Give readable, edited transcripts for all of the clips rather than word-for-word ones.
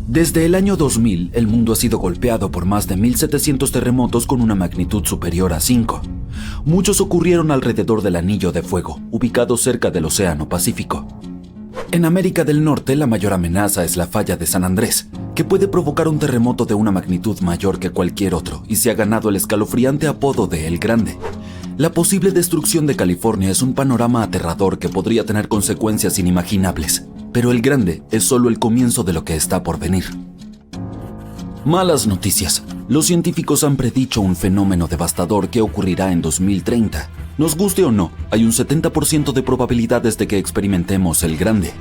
Desde el año 2000, el mundo ha sido golpeado por más de 1.700 terremotos con una magnitud superior a 5. Muchos ocurrieron alrededor del Anillo de Fuego, ubicado cerca del Océano Pacífico. En América del Norte, la mayor amenaza es la falla de San Andrés, que puede provocar un terremoto de una magnitud mayor que cualquier otro y se ha ganado el escalofriante apodo de El Grande. La posible destrucción de California es un panorama aterrador que podría tener consecuencias inimaginables, pero El Grande es solo el comienzo de lo que está por venir. Malas noticias. Los científicos han predicho un fenómeno devastador que ocurrirá en 2030. Nos guste o no, hay un 70% de probabilidades de que experimentemos El Grande,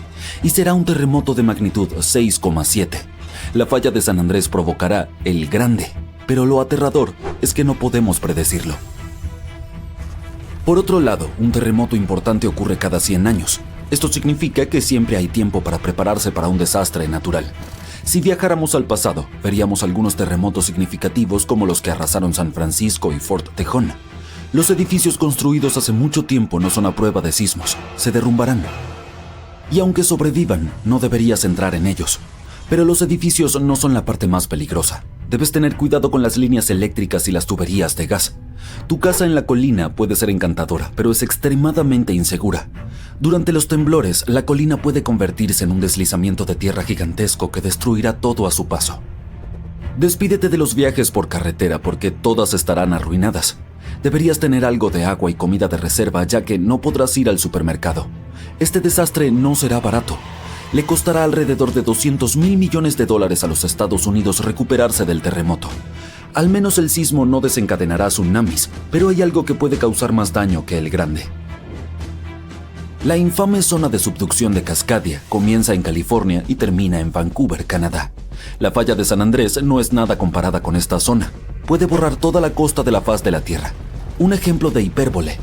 y será un terremoto de magnitud 6,7. La falla de San Andrés provocará El Grande, pero lo aterrador es que no podemos predecirlo. Por otro lado, un terremoto importante ocurre cada 100 años. Esto significa que siempre hay tiempo para prepararse para un desastre natural. Si viajáramos al pasado, veríamos algunos terremotos significativos como los que arrasaron San Francisco y Fort Tejon. Los edificios construidos hace mucho tiempo no son a prueba de sismos, se derrumbarán. Y aunque sobrevivan, no deberías entrar en ellos. Pero los edificios no son la parte más peligrosa. Debes tener cuidado con las líneas eléctricas y las tuberías de gas. Tu casa en la colina puede ser encantadora, pero es extremadamente insegura. Durante los temblores, la colina puede convertirse en un deslizamiento de tierra gigantesco que destruirá todo a su paso. Despídete de los viajes por carretera porque todas estarán arruinadas. Deberías tener algo de agua y comida de reserva ya que no podrás ir al supermercado. Este desastre no será barato. Le costará alrededor de $200 mil millones a los Estados Unidos recuperarse del terremoto. Al menos el sismo no desencadenará tsunamis, pero hay algo que puede causar más daño que El Grande. La infame zona de subducción de Cascadia comienza en California y termina en Vancouver, Canadá. La falla de San Andrés no es nada comparada con esta zona. Puede borrar toda la costa de la faz de la Tierra. Un ejemplo de hipérbole.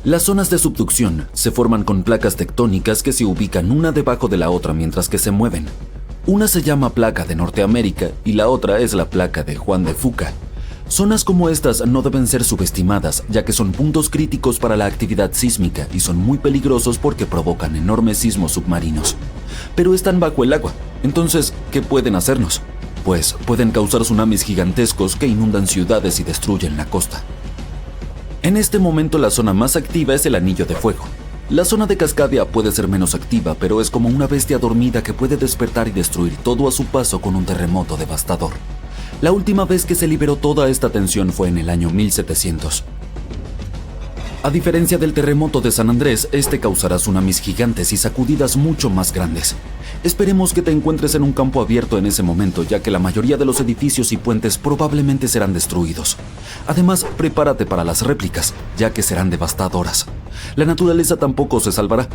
Las zonas de subducción se forman con placas tectónicas que se ubican una debajo de la otra mientras que se mueven. Una se llama placa de Norteamérica y la otra es la placa de Juan de Fuca. Zonas como estas no deben ser subestimadas, ya que son puntos críticos para la actividad sísmica y son muy peligrosos porque provocan enormes sismos submarinos. Pero están bajo el agua, entonces, ¿qué pueden hacernos? Pues pueden causar tsunamis gigantescos que inundan ciudades y destruyen la costa. En este momento la zona más activa es el Anillo de Fuego. La zona de Cascadia puede ser menos activa, pero es como una bestia dormida que puede despertar y destruir todo a su paso con un terremoto devastador. La última vez que se liberó toda esta tensión fue en el año 1700. A diferencia del terremoto de San Andrés, este causará tsunamis gigantes y sacudidas mucho más grandes. Esperemos que te encuentres en un campo abierto en ese momento, ya que la mayoría de los edificios y puentes probablemente serán destruidos. Además, prepárate para las réplicas, ya que serán devastadoras. La naturaleza tampoco se salvará.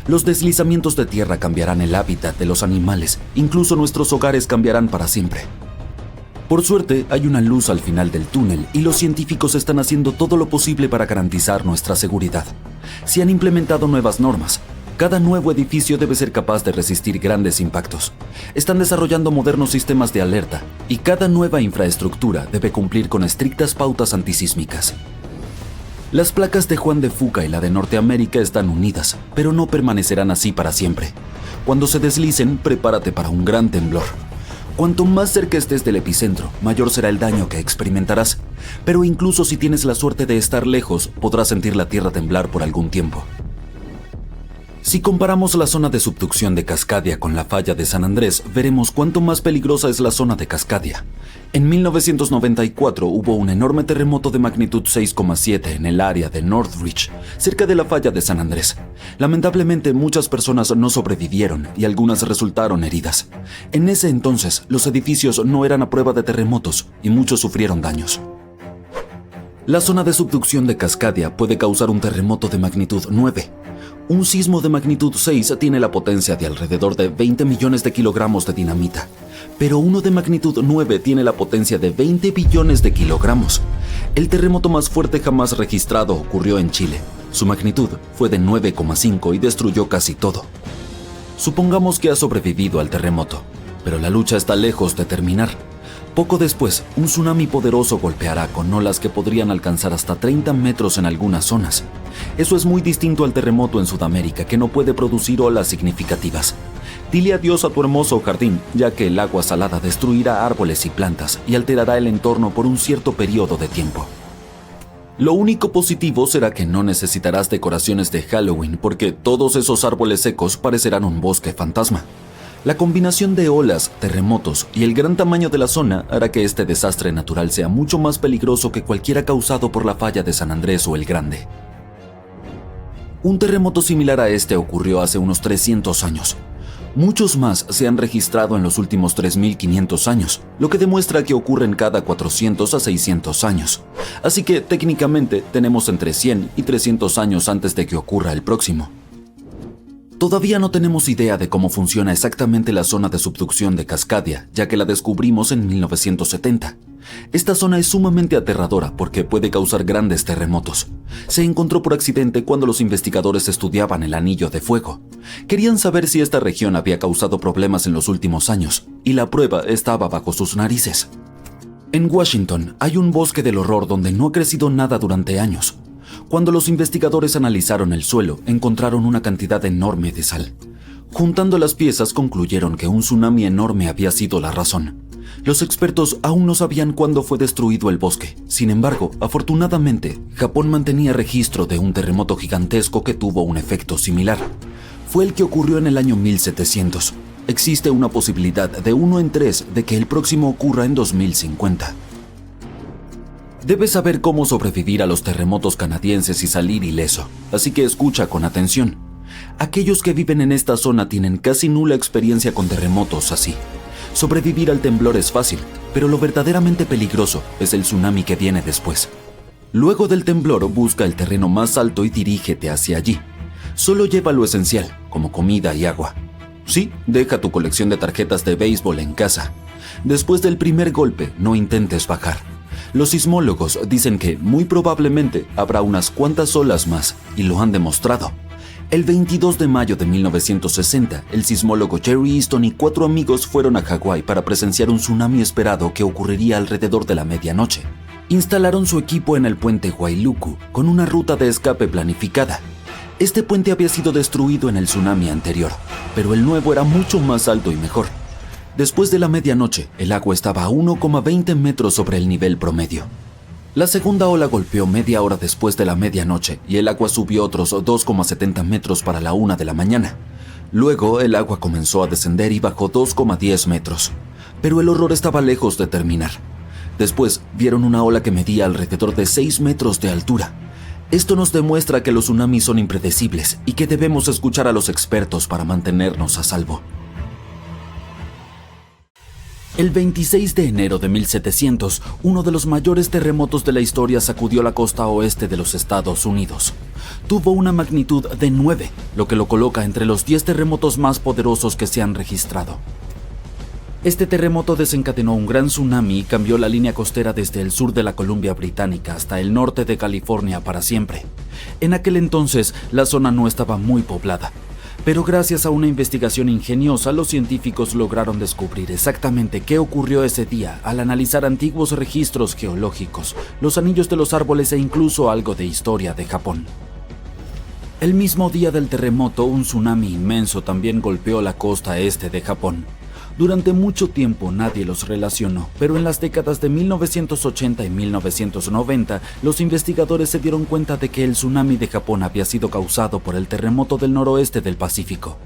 Los deslizamientos de tierra cambiarán el hábitat de los animales, incluso nuestros hogares cambiarán para siempre. Por suerte, hay una luz al final del túnel y los científicos están haciendo todo lo posible para garantizar nuestra seguridad. Se han implementado nuevas normas. Cada nuevo edificio debe ser capaz de resistir grandes impactos. Están desarrollando modernos sistemas de alerta y cada nueva infraestructura debe cumplir con estrictas pautas antisísmicas. Las placas de Juan de Fuca y la de Norteamérica están unidas, pero no permanecerán así para siempre. Cuando se deslicen, prepárate para un gran temblor. Cuanto más cerca estés del epicentro, mayor será el daño que experimentarás. Pero incluso si tienes la suerte de estar lejos, podrás sentir la tierra temblar por algún tiempo. Si comparamos la zona de subducción de Cascadia con la falla de San Andrés, veremos cuánto más peligrosa es la zona de Cascadia. En 1994 hubo un enorme terremoto de magnitud 6,7 en el área de Northridge, cerca de la falla de San Andrés. Lamentablemente, muchas personas no sobrevivieron y algunas resultaron heridas. En ese entonces, los edificios no eran a prueba de terremotos y muchos sufrieron daños. La zona de subducción de Cascadia puede causar un terremoto de magnitud 9. Un sismo de magnitud 6 tiene la potencia de alrededor de 20 millones de kilogramos de dinamita, pero uno de magnitud 9 tiene la potencia de 20 billones de kilogramos. El terremoto más fuerte jamás registrado ocurrió en Chile. Su magnitud fue de 9,5 y destruyó casi todo. Supongamos que has sobrevivido al terremoto, pero la lucha está lejos de terminar. Poco después, un tsunami poderoso golpeará con olas que podrían alcanzar hasta 30 metros en algunas zonas. Eso es muy distinto al terremoto en Sudamérica, que no puede producir olas significativas. Dile adiós a tu hermoso jardín, ya que el agua salada destruirá árboles y plantas y alterará el entorno por un cierto periodo de tiempo. Lo único positivo será que no necesitarás decoraciones de Halloween porque todos esos árboles secos parecerán un bosque fantasma. La combinación de olas, terremotos y el gran tamaño de la zona hará que este desastre natural sea mucho más peligroso que cualquiera causado por la falla de San Andrés o el Grande. Un terremoto similar a este ocurrió hace unos 300 años. Muchos más se han registrado en los últimos 3.500 años, lo que demuestra que ocurren cada 400 a 600 años. Así que técnicamente tenemos entre 100 y 300 años antes de que ocurra el próximo. Todavía no tenemos idea de cómo funciona exactamente la zona de subducción de Cascadia, ya que la descubrimos en 1970. Esta zona es sumamente aterradora porque puede causar grandes terremotos. Se encontró por accidente cuando los investigadores estudiaban el Anillo de Fuego. Querían saber si esta región había causado problemas en los últimos años, y la prueba estaba bajo sus narices. En Washington hay un bosque del horror donde no ha crecido nada durante años. Cuando los investigadores analizaron el suelo, encontraron una cantidad enorme de sal. Juntando las piezas, concluyeron que un tsunami enorme había sido la razón. Los expertos aún no sabían cuándo fue destruido el bosque. Sin embargo, afortunadamente, Japón mantenía registro de un terremoto gigantesco que tuvo un efecto similar. Fue el que ocurrió en el año 1700. Existe una posibilidad de 1 en 3 de que el próximo ocurra en 2050. Debes saber cómo sobrevivir a los terremotos canadienses y salir ileso, así que escucha con atención. Aquellos que viven en esta zona tienen casi nula experiencia con terremotos así. Sobrevivir al temblor es fácil, pero lo verdaderamente peligroso es el tsunami que viene después. Luego del temblor, busca el terreno más alto y dirígete hacia allí. Solo lleva lo esencial, como comida y agua. Sí, deja tu colección de tarjetas de béisbol en casa. Después del primer golpe, no intentes bajar. Los sismólogos dicen que muy probablemente habrá unas cuantas olas más, y lo han demostrado. El 22 de mayo de 1960, el sismólogo Jerry Easton y 4 amigos fueron a Hawái para presenciar un tsunami esperado que ocurriría alrededor de la medianoche. Instalaron su equipo en el puente Wailuku, con una ruta de escape planificada. Este puente había sido destruido en el tsunami anterior, pero el nuevo era mucho más alto y mejor. Después de la medianoche, el agua estaba a 1,20 metros sobre el nivel promedio. La segunda ola golpeó media hora después de la medianoche y el agua subió otros 2,70 metros para la 1 de la mañana. Luego el agua comenzó a descender y bajó 2,10 metros. Pero el horror estaba lejos de terminar. Después vieron una ola que medía alrededor de 6 metros de altura. Esto nos demuestra que los tsunamis son impredecibles y que debemos escuchar a los expertos para mantenernos a salvo. El 26 de enero de 1700, uno de los mayores terremotos de la historia sacudió la costa oeste de los Estados Unidos. Tuvo una magnitud de 9, lo que lo coloca entre los 10 terremotos más poderosos que se han registrado. Este terremoto desencadenó un gran tsunami y cambió la línea costera desde el sur de la Columbia Británica hasta el norte de California para siempre. En aquel entonces, la zona no estaba muy poblada. Pero gracias a una investigación ingeniosa, los científicos lograron descubrir exactamente qué ocurrió ese día al analizar antiguos registros geológicos, los anillos de los árboles e incluso algo de historia de Japón. El mismo día del terremoto, un tsunami inmenso también golpeó la costa este de Japón. Durante mucho tiempo nadie los relacionó, pero en las décadas de 1980 y 1990, los investigadores se dieron cuenta de que el tsunami de Japón había sido causado por el terremoto del noroeste del Pacífico.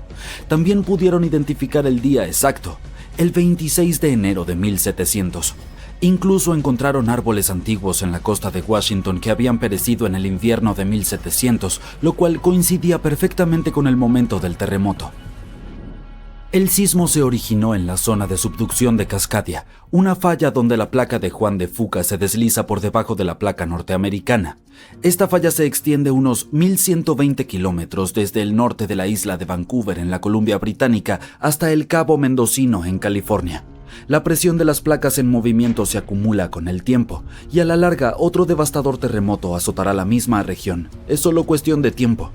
También pudieron identificar el día exacto, el 26 de enero de 1700. Incluso encontraron árboles antiguos en la costa de Washington que habían perecido en el invierno de 1700, lo cual coincidía perfectamente con el momento del terremoto. El sismo se originó en la zona de subducción de Cascadia, una falla donde la placa de Juan de Fuca se desliza por debajo de la placa norteamericana. Esta falla se extiende unos 1.120 kilómetros desde el norte de la isla de Vancouver en la Columbia Británica hasta el Cabo Mendocino en California. La presión de las placas en movimiento se acumula con el tiempo, y a la larga otro devastador terremoto azotará la misma región. Es solo cuestión de tiempo.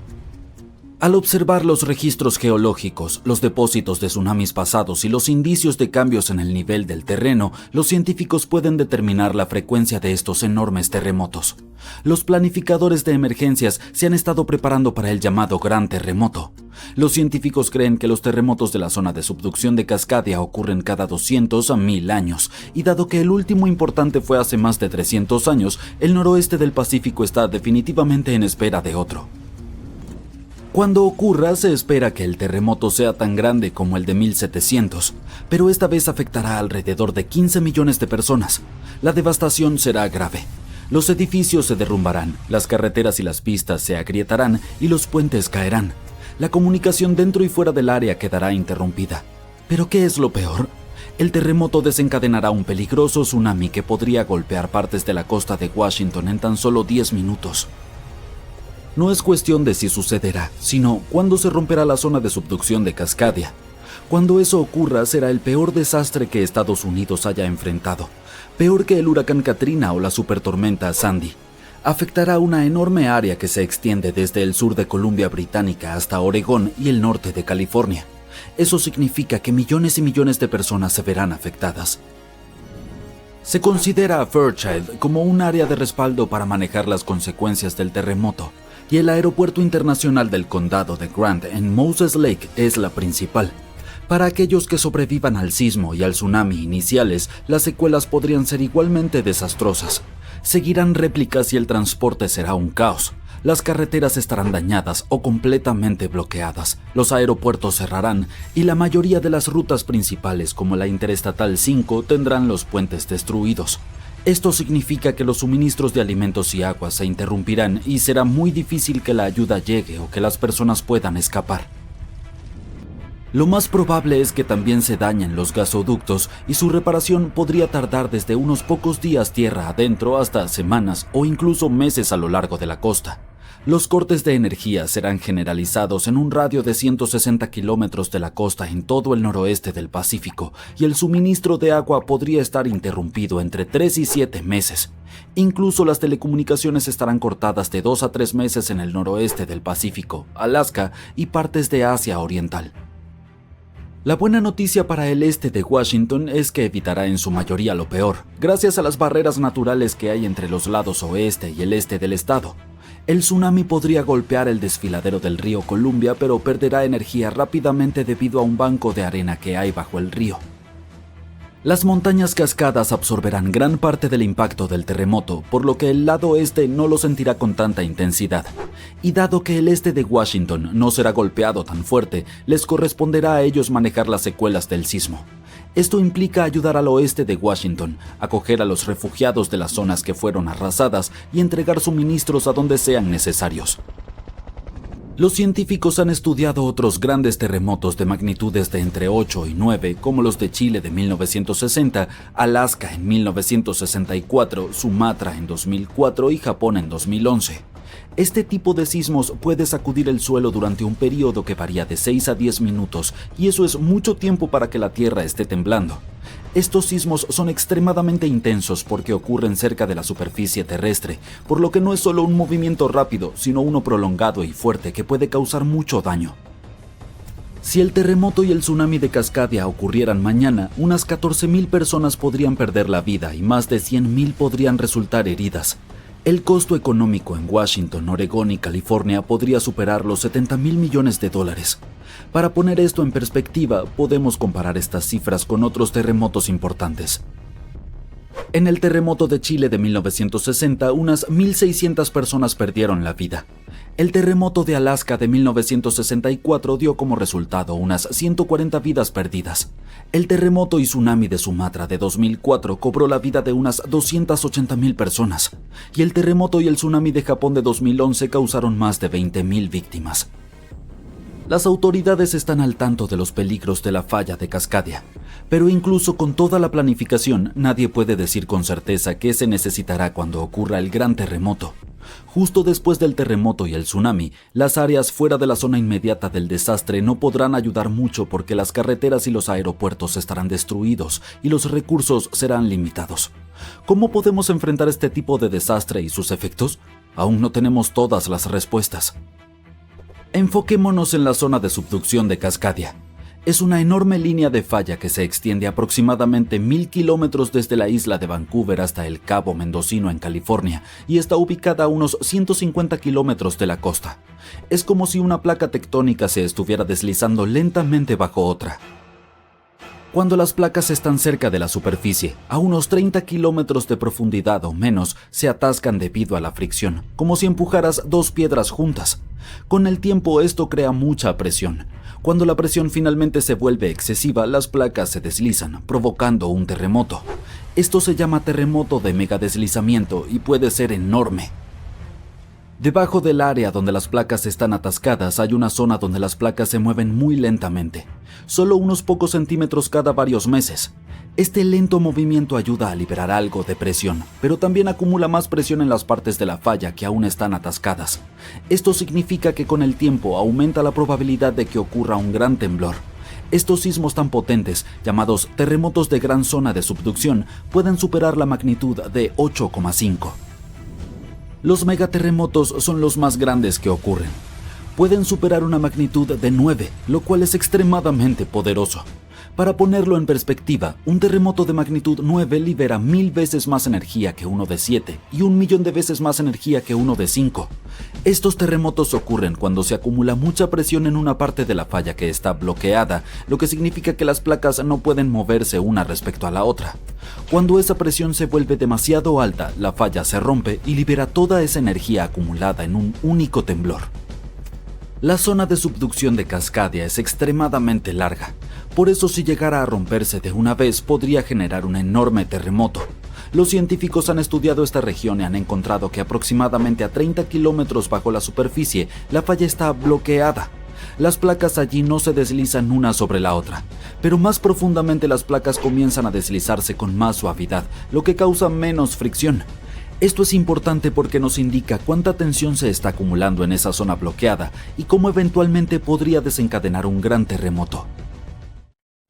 Al observar los registros geológicos, los depósitos de tsunamis pasados y los indicios de cambios en el nivel del terreno, los científicos pueden determinar la frecuencia de estos enormes terremotos. Los planificadores de emergencias se han estado preparando para el llamado Gran Terremoto. Los científicos creen que los terremotos de la zona de subducción de Cascadia ocurren cada 200 a 1000 años, y dado que el último importante fue hace más de 300 años, el noroeste del Pacífico está definitivamente en espera de otro. Cuando ocurra, se espera que el terremoto sea tan grande como el de 1700, pero esta vez afectará a alrededor de 15 millones de personas. La devastación será grave. Los edificios se derrumbarán, las carreteras y las pistas se agrietarán y los puentes caerán. La comunicación dentro y fuera del área quedará interrumpida. ¿Pero qué es lo peor? El terremoto desencadenará un peligroso tsunami que podría golpear partes de la costa de Washington en tan solo 10 minutos. No es cuestión de si sucederá, sino cuándo se romperá la zona de subducción de Cascadia. Cuando eso ocurra, será el peor desastre que Estados Unidos haya enfrentado, peor que el huracán Katrina o la supertormenta Sandy. Afectará una enorme área que se extiende desde el sur de Columbia Británica hasta Oregón y el norte de California. Eso significa que millones y millones de personas se verán afectadas. Se considera a Fairchild como un área de respaldo para manejar las consecuencias del terremoto, y el aeropuerto internacional del condado de Grant en Moses Lake es la principal. Para aquellos que sobrevivan al sismo y al tsunami iniciales, las secuelas podrían ser igualmente desastrosas. Seguirán réplicas y el transporte será un caos. Las carreteras estarán dañadas o completamente bloqueadas, los aeropuertos cerrarán y la mayoría de las rutas principales como la Interestatal 5 tendrán los puentes destruidos. Esto significa que los suministros de alimentos y agua se interrumpirán y será muy difícil que la ayuda llegue o que las personas puedan escapar. Lo más probable es que también se dañen los gasoductos y su reparación podría tardar desde unos pocos días tierra adentro hasta semanas o incluso meses a lo largo de la costa. Los cortes de energía serán generalizados en un radio de 160 kilómetros de la costa en todo el noroeste del Pacífico y el suministro de agua podría estar interrumpido entre 3 y 7 meses. Incluso las telecomunicaciones estarán cortadas de 2 a 3 meses en el noroeste del Pacífico, Alaska y partes de Asia Oriental. La buena noticia para el este de Washington es que evitará en su mayoría lo peor, gracias a las barreras naturales que hay entre los lados oeste y el este del estado. El tsunami podría golpear el desfiladero del río Columbia, pero perderá energía rápidamente debido a un banco de arena que hay bajo el río. Las montañas cascadas absorberán gran parte del impacto del terremoto, por lo que el lado este no lo sentirá con tanta intensidad. Y dado que el este de Washington no será golpeado tan fuerte, les corresponderá a ellos manejar las secuelas del sismo. Esto implica ayudar al oeste de Washington, acoger a los refugiados de las zonas que fueron arrasadas y entregar suministros a donde sean necesarios. Los científicos han estudiado otros grandes terremotos de magnitudes de entre 8 y 9, como los de Chile de 1960, Alaska en 1964, Sumatra en 2004 y Japón en 2011. Este tipo de sismos puede sacudir el suelo durante un periodo que varía de 6 a 10 minutos, y eso es mucho tiempo para que la Tierra esté temblando. Estos sismos son extremadamente intensos porque ocurren cerca de la superficie terrestre, por lo que no es solo un movimiento rápido, sino uno prolongado y fuerte que puede causar mucho daño. Si el terremoto y el tsunami de Cascadia ocurrieran mañana, unas 14,000 personas podrían perder la vida y más de 100,000 podrían resultar heridas. El costo económico en Washington, Oregón y California podría superar los $70,000 millones. Para poner esto en perspectiva, podemos comparar estas cifras con otros terremotos importantes. En el terremoto de Chile de 1960, unas 1,600 personas perdieron la vida. El terremoto de Alaska de 1964 dio como resultado unas 140 vidas perdidas. El terremoto y tsunami de Sumatra de 2004 cobró la vida de unas 280,000 personas. Y el terremoto y el tsunami de Japón de 2011 causaron más de 20,000 víctimas. Las autoridades están al tanto de los peligros de la falla de Cascadia, pero incluso con toda la planificación, nadie puede decir con certeza qué se necesitará cuando ocurra el gran terremoto. Justo después del terremoto y el tsunami, las áreas fuera de la zona inmediata del desastre no podrán ayudar mucho porque las carreteras y los aeropuertos estarán destruidos y los recursos serán limitados. ¿Cómo podemos enfrentar este tipo de desastre y sus efectos? Aún no tenemos todas las respuestas. Enfoquémonos en la zona de subducción de Cascadia. Es una enorme línea de falla que se extiende aproximadamente 1000 kilómetros desde la isla de Vancouver hasta el Cabo Mendocino en California y está ubicada a unos 150 kilómetros de la costa. Es como si una placa tectónica se estuviera deslizando lentamente bajo otra. Cuando las placas están cerca de la superficie, a unos 30 kilómetros de profundidad o menos, se atascan debido a la fricción, como si empujaras dos piedras juntas. Con el tiempo esto crea mucha presión. Cuando la presión finalmente se vuelve excesiva, las placas se deslizan, provocando un terremoto. Esto se llama terremoto de megadeslizamiento y puede ser enorme. Debajo del área donde las placas están atascadas hay una zona donde las placas se mueven muy lentamente, solo unos pocos centímetros cada varios meses. Este lento movimiento ayuda a liberar algo de presión, pero también acumula más presión en las partes de la falla que aún están atascadas. Esto significa que con el tiempo aumenta la probabilidad de que ocurra un gran temblor. Estos sismos tan potentes, llamados terremotos de gran zona de subducción, pueden superar la magnitud de 8,5. Los megaterremotos son los más grandes que ocurren. Pueden superar una magnitud de 9, lo cual es extremadamente poderoso. Para ponerlo en perspectiva, un terremoto de magnitud 9 libera 1000 veces más energía que uno de 7 y 1.000.000 de veces más energía que uno de 5. Estos terremotos ocurren cuando se acumula mucha presión en una parte de la falla que está bloqueada, lo que significa que las placas no pueden moverse una respecto a la otra. Cuando esa presión se vuelve demasiado alta, la falla se rompe y libera toda esa energía acumulada en un único temblor. La zona de subducción de Cascadia es extremadamente larga, por eso si llegara a romperse de una vez podría generar un enorme terremoto. Los científicos han estudiado esta región y han encontrado que aproximadamente a 30 kilómetros bajo la superficie la falla está bloqueada. Las placas allí no se deslizan una sobre la otra, pero más profundamente las placas comienzan a deslizarse con más suavidad, lo que causa menos fricción. Esto es importante porque nos indica cuánta tensión se está acumulando en esa zona bloqueada y cómo eventualmente podría desencadenar un gran terremoto.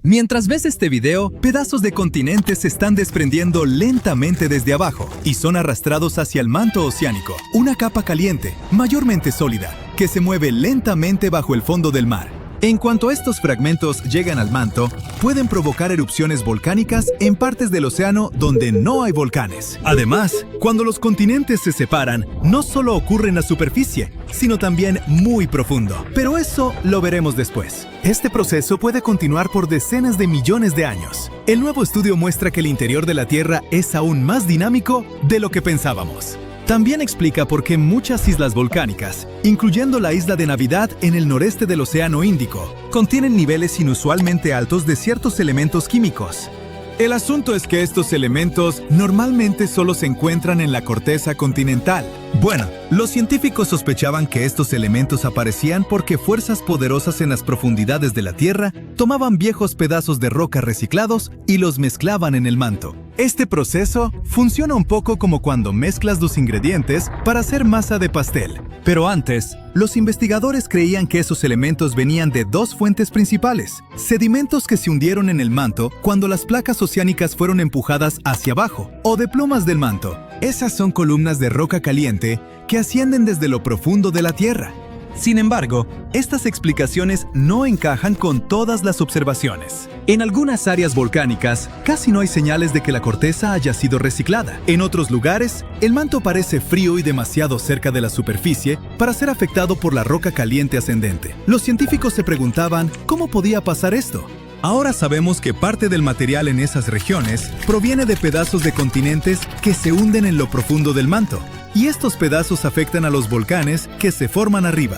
Mientras ves este video, pedazos de continentes se están desprendiendo lentamente desde abajo y son arrastrados hacia el manto oceánico, una capa caliente, mayormente sólida, que se mueve lentamente bajo el fondo del mar. En cuanto estos fragmentos llegan al manto, pueden provocar erupciones volcánicas en partes del océano donde no hay volcanes. Además, cuando los continentes se separan, no solo ocurre en la superficie, sino también muy profundo. Pero eso lo veremos después. Este proceso puede continuar por decenas de millones de años. El nuevo estudio muestra que el interior de la Tierra es aún más dinámico de lo que pensábamos. También explica por qué muchas islas volcánicas, incluyendo la isla de Navidad en el noreste del Océano Índico, contienen niveles inusualmente altos de ciertos elementos químicos. El asunto es que estos elementos normalmente solo se encuentran en la corteza continental. Bueno, los científicos sospechaban que estos elementos aparecían porque fuerzas poderosas en las profundidades de la Tierra tomaban viejos pedazos de roca reciclados y los mezclaban en el manto. Este proceso funciona un poco como cuando mezclas dos ingredientes para hacer masa de pastel. Pero antes, los investigadores creían que esos elementos venían de dos fuentes principales: sedimentos que se hundieron en el manto cuando las placas oceánicas fueron empujadas hacia abajo, o de plumas del manto. Esas son columnas de roca caliente que ascienden desde lo profundo de la Tierra. Sin embargo, estas explicaciones no encajan con todas las observaciones. En algunas áreas volcánicas, casi no hay señales de que la corteza haya sido reciclada. En otros lugares, el manto parece frío y demasiado cerca de la superficie para ser afectado por la roca caliente ascendente. Los científicos se preguntaban cómo podía pasar esto. Ahora sabemos que parte del material en esas regiones proviene de pedazos de continentes que se hunden en lo profundo del manto. Y estos pedazos afectan a los volcanes que se forman arriba.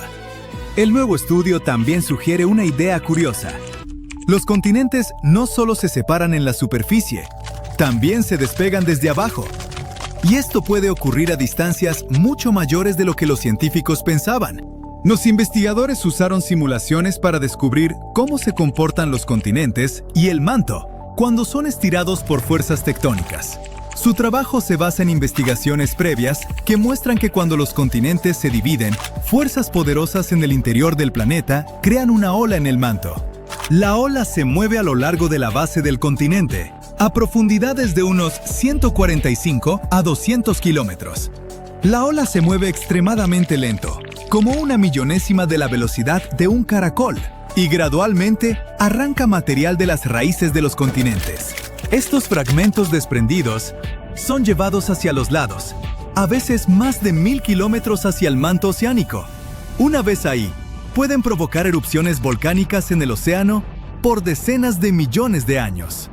El nuevo estudio también sugiere una idea curiosa. Los continentes no solo se separan en la superficie, también se despegan desde abajo. Y esto puede ocurrir a distancias mucho mayores de lo que los científicos pensaban. Los investigadores usaron simulaciones para descubrir cómo se comportan los continentes y el manto cuando son estirados por fuerzas tectónicas. Su trabajo se basa en investigaciones previas que muestran que cuando los continentes se dividen, fuerzas poderosas en el interior del planeta crean una ola en el manto. La ola se mueve a lo largo de la base del continente, a profundidades de unos 145 a 200 kilómetros. La ola se mueve extremadamente lento, como una millonésima de la velocidad de un caracol, y gradualmente arranca material de las raíces de los continentes. Estos fragmentos desprendidos son llevados hacia los lados, a veces más de 1000 kilómetros hacia el manto oceánico. Una vez ahí, pueden provocar erupciones volcánicas en el océano por decenas de millones de años.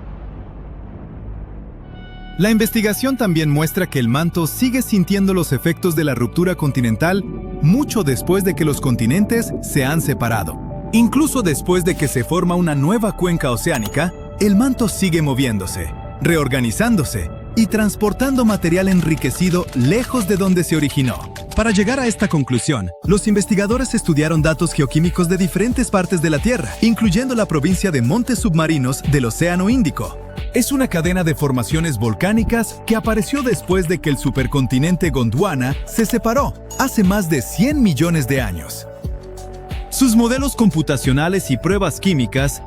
La investigación también muestra que el manto sigue sintiendo los efectos de la ruptura continental mucho después de que los continentes se han separado. Incluso después de que se forma una nueva cuenca oceánica, el manto sigue moviéndose, reorganizándose y transportando material enriquecido lejos de donde se originó. Para llegar a esta conclusión, los investigadores estudiaron datos geoquímicos de diferentes partes de la Tierra, incluyendo la provincia de montes submarinos del Océano Índico. Es una cadena de formaciones volcánicas que apareció después de que el supercontinente Gondwana se separó hace más de 100 millones de años. Sus modelos computacionales y pruebas químicas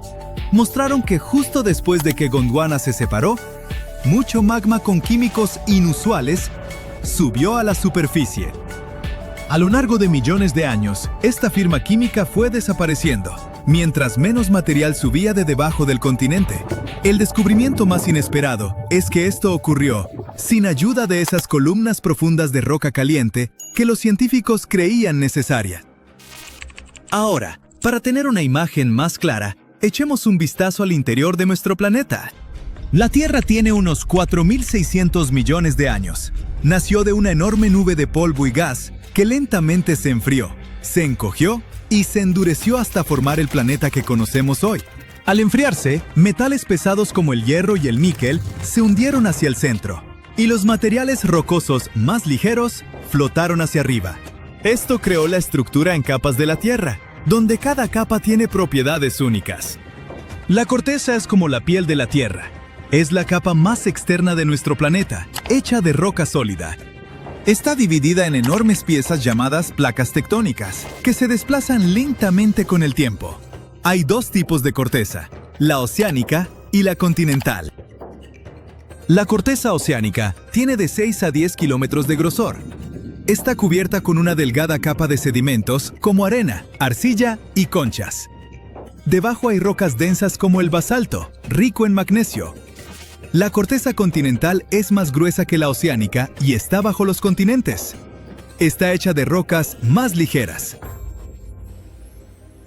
mostraron que justo después de que Gondwana se separó, mucho magma con químicos inusuales subió a la superficie. A lo largo de millones de años, esta firma química fue desapareciendo, mientras menos material subía de debajo del continente. El descubrimiento más inesperado es que esto ocurrió sin ayuda de esas columnas profundas de roca caliente que los científicos creían necesaria. Ahora, para tener una imagen más clara, echemos un vistazo al interior de nuestro planeta. La Tierra tiene unos 4.600 millones de años. Nació de una enorme nube de polvo y gas que lentamente se enfrió, se encogió y se endureció hasta formar el planeta que conocemos hoy. Al enfriarse, metales pesados como el hierro y el níquel se hundieron hacia el centro, y los materiales rocosos más ligeros flotaron hacia arriba. Esto creó la estructura en capas de la Tierra, donde cada capa tiene propiedades únicas. La corteza es como la piel de la Tierra. Es la capa más externa de nuestro planeta, hecha de roca sólida. Está dividida en enormes piezas llamadas placas tectónicas, que se desplazan lentamente con el tiempo. Hay dos tipos de corteza, la oceánica y la continental. La corteza oceánica tiene de 6 a 10 kilómetros de grosor. Está cubierta con una delgada capa de sedimentos como arena, arcilla y conchas. Debajo hay rocas densas como el basalto, rico en magnesio. La corteza continental es más gruesa que la oceánica y está bajo los continentes. Está hecha de rocas más ligeras.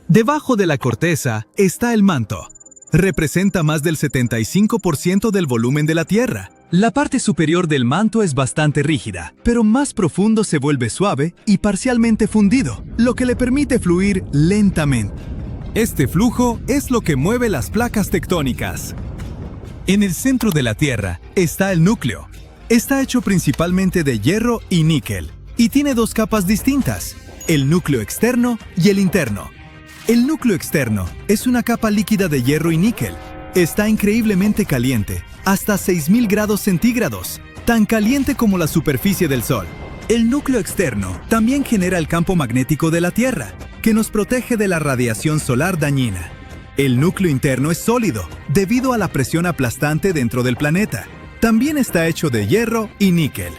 Debajo de la corteza está el manto. Representa más del 75% del volumen de la Tierra. La parte superior del manto es bastante rígida, pero más profundo se vuelve suave y parcialmente fundido, lo que le permite fluir lentamente. Este flujo es lo que mueve las placas tectónicas. En el centro de la Tierra está el núcleo. Está hecho principalmente de hierro y níquel, y tiene dos capas distintas, el núcleo externo y el interno. El núcleo externo es una capa líquida de hierro y níquel. Está increíblemente caliente, hasta 6000 grados centígrados, tan caliente como la superficie del Sol. El núcleo externo también genera el campo magnético de la Tierra, que nos protege de la radiación solar dañina. El núcleo interno es sólido, debido a la presión aplastante dentro del planeta. También está hecho de hierro y níquel.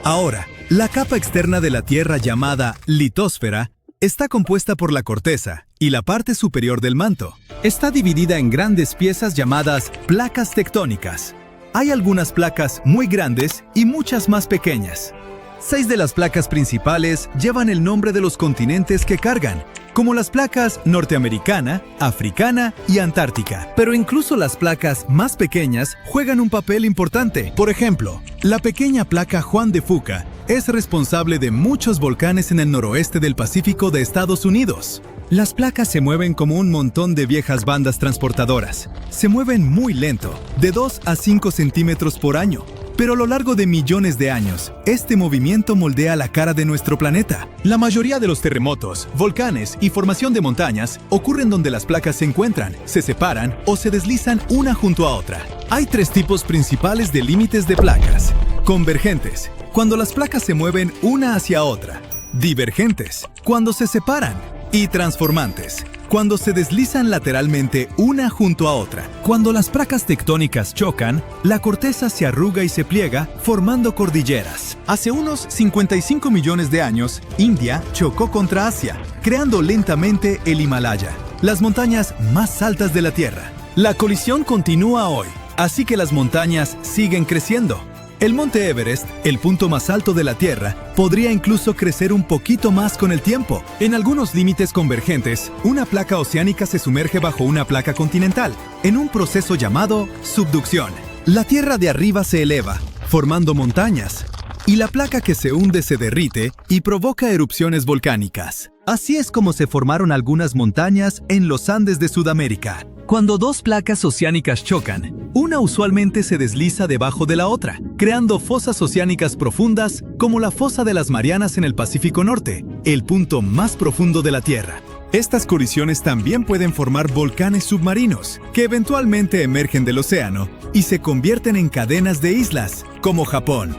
Ahora, la capa externa de la Tierra llamada litosfera está compuesta por la corteza y la parte superior del manto. Está dividida en grandes piezas llamadas placas tectónicas. Hay algunas placas muy grandes y muchas más pequeñas. 6 de las placas principales llevan el nombre de los continentes que cargan, como las placas norteamericana, africana y antártica. Pero incluso las placas más pequeñas juegan un papel importante. Por ejemplo, la pequeña placa Juan de Fuca es responsable de muchos volcanes en el noroeste del Pacífico de Estados Unidos. Las placas se mueven como un montón de viejas bandas transportadoras. Se mueven muy lento, de 2 a 5 centímetros por año. Pero a lo largo de millones de años, este movimiento moldea la cara de nuestro planeta. La mayoría de los terremotos, volcanes y formación de montañas ocurren donde las placas se encuentran, se separan o se deslizan una junto a otra. Hay 3 tipos principales de límites de placas. Convergentes, cuando las placas se mueven una hacia otra. Divergentes, cuando se separan. Y transformantes, cuando se deslizan lateralmente una junto a otra. Cuando las placas tectónicas chocan, la corteza se arruga y se pliega, formando cordilleras. Hace unos 55 millones de años, India chocó contra Asia, creando lentamente el Himalaya, las montañas más altas de la Tierra. La colisión continúa hoy, así que las montañas siguen creciendo. El monte Everest, el punto más alto de la Tierra, podría incluso crecer un poquito más con el tiempo. En algunos límites convergentes, una placa oceánica se sumerge bajo una placa continental, en un proceso llamado subducción. La Tierra de arriba se eleva, formando montañas, y la placa que se hunde se derrite y provoca erupciones volcánicas. Así es como se formaron algunas montañas en los Andes de Sudamérica. Cuando dos placas oceánicas chocan, una usualmente se desliza debajo de la otra, creando fosas oceánicas profundas como la fosa de las Marianas en el Pacífico Norte, el punto más profundo de la Tierra. Estas colisiones también pueden formar volcanes submarinos, que eventualmente emergen del océano y se convierten en cadenas de islas, como Japón.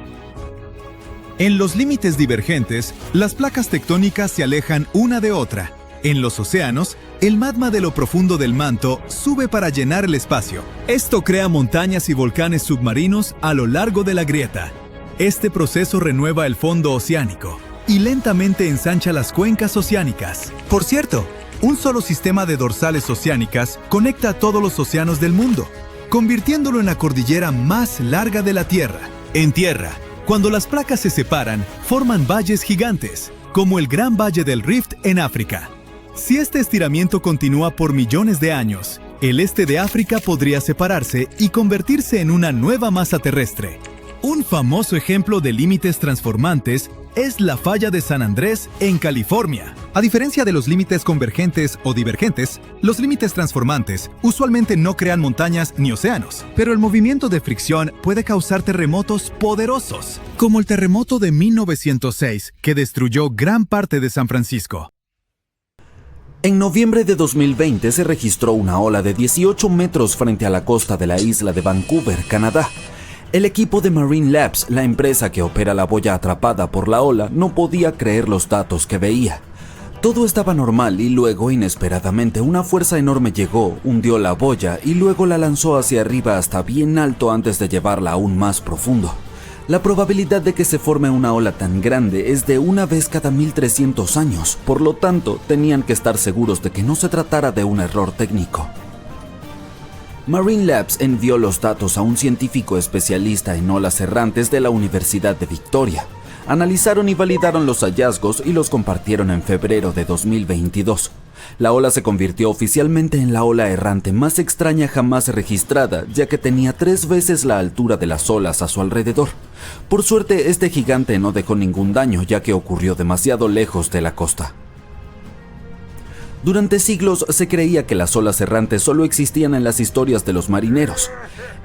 En los límites divergentes, las placas tectónicas se alejan una de otra. En los océanos, el magma de lo profundo del manto sube para llenar el espacio. Esto crea montañas y volcanes submarinos a lo largo de la grieta. Este proceso renueva el fondo oceánico y lentamente ensancha las cuencas oceánicas. Por cierto, un solo sistema de dorsales oceánicas conecta a todos los océanos del mundo, convirtiéndolo en la cordillera más larga de la Tierra. En tierra, cuando las placas se separan, forman valles gigantes, como el Gran Valle del Rift en África. Si este estiramiento continúa por millones de años, el este de África podría separarse y convertirse en una nueva masa terrestre. Un famoso ejemplo de límites transformantes es la falla de San Andrés en California. A diferencia de los límites convergentes o divergentes, los límites transformantes usualmente no crean montañas ni océanos, pero el movimiento de fricción puede causar terremotos poderosos, como el terremoto de 1906, que destruyó gran parte de San Francisco. En noviembre de 2020 se registró una ola de 18 metros frente a la costa de la isla de Vancouver, Canadá. El equipo de Marine Labs, la empresa que opera la boya atrapada por la ola, no podía creer los datos que veía. Todo estaba normal y luego, inesperadamente, una fuerza enorme llegó, hundió la boya y luego la lanzó hacia arriba hasta bien alto antes de llevarla aún más profundo. La probabilidad de que se forme una ola tan grande es de una vez cada 1300 años, por lo tanto, tenían que estar seguros de que no se tratara de un error técnico. Marine Labs envió los datos a un científico especialista en olas errantes de la Universidad de Victoria. Analizaron y validaron los hallazgos y los compartieron en febrero de 2022. La ola se convirtió oficialmente en la ola errante más extraña jamás registrada, ya que tenía 3 veces la altura de las olas a su alrededor. Por suerte, este gigante no dejó ningún daño, ya que ocurrió demasiado lejos de la costa. Durante siglos se creía que las olas errantes solo existían en las historias de los marineros.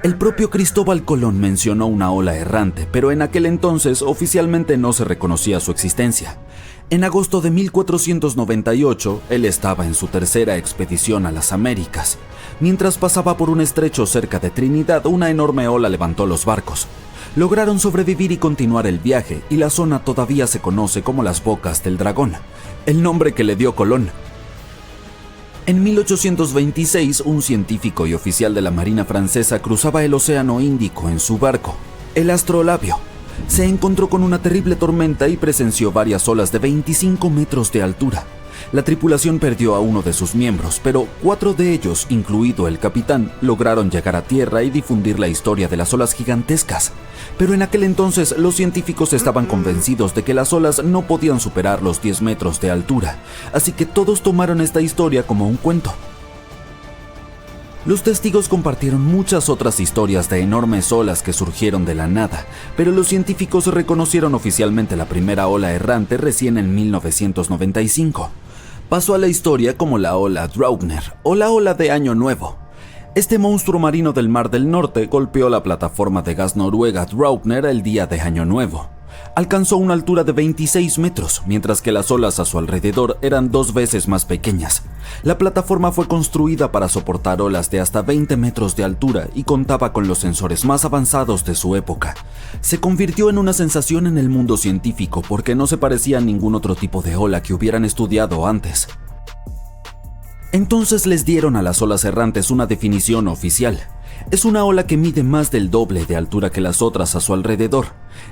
El propio Cristóbal Colón mencionó una ola errante, pero en aquel entonces oficialmente no se reconocía su existencia. En agosto de 1498, él estaba en su tercera expedición a las Américas. Mientras pasaba por un estrecho cerca de Trinidad, una enorme ola levantó los barcos. Lograron sobrevivir y continuar el viaje, y la zona todavía se conoce como las Bocas del Dragón, el nombre que le dio Colón. En 1826, un científico y oficial de la Marina francesa cruzaba el Océano Índico en su barco, el Astrolabio. Se encontró con una terrible tormenta y presenció varias olas de 25 metros de altura. La tripulación perdió a uno de sus miembros, pero 4 de ellos, incluido el capitán, lograron llegar a tierra y difundir la historia de las olas gigantescas. Pero en aquel entonces los científicos estaban convencidos de que las olas no podían superar los 10 metros de altura, así que todos tomaron esta historia como un cuento. Los testigos compartieron muchas otras historias de enormes olas que surgieron de la nada, pero los científicos reconocieron oficialmente la primera ola errante recién en 1995. Pasó a la historia como la ola Draupner o la ola de Año Nuevo. Este monstruo marino del Mar del Norte golpeó la plataforma de gas noruega Draupner el día de Año Nuevo. Alcanzó una altura de 26 metros, mientras que las olas a su alrededor eran 2 veces más pequeñas. La plataforma fue construida para soportar olas de hasta 20 metros de altura y contaba con los sensores más avanzados de su época. Se convirtió en una sensación en el mundo científico porque no se parecía a ningún otro tipo de ola que hubieran estudiado antes. Entonces les dieron a las olas errantes una definición oficial. Es una ola que mide más del doble de altura que las otras a su alrededor.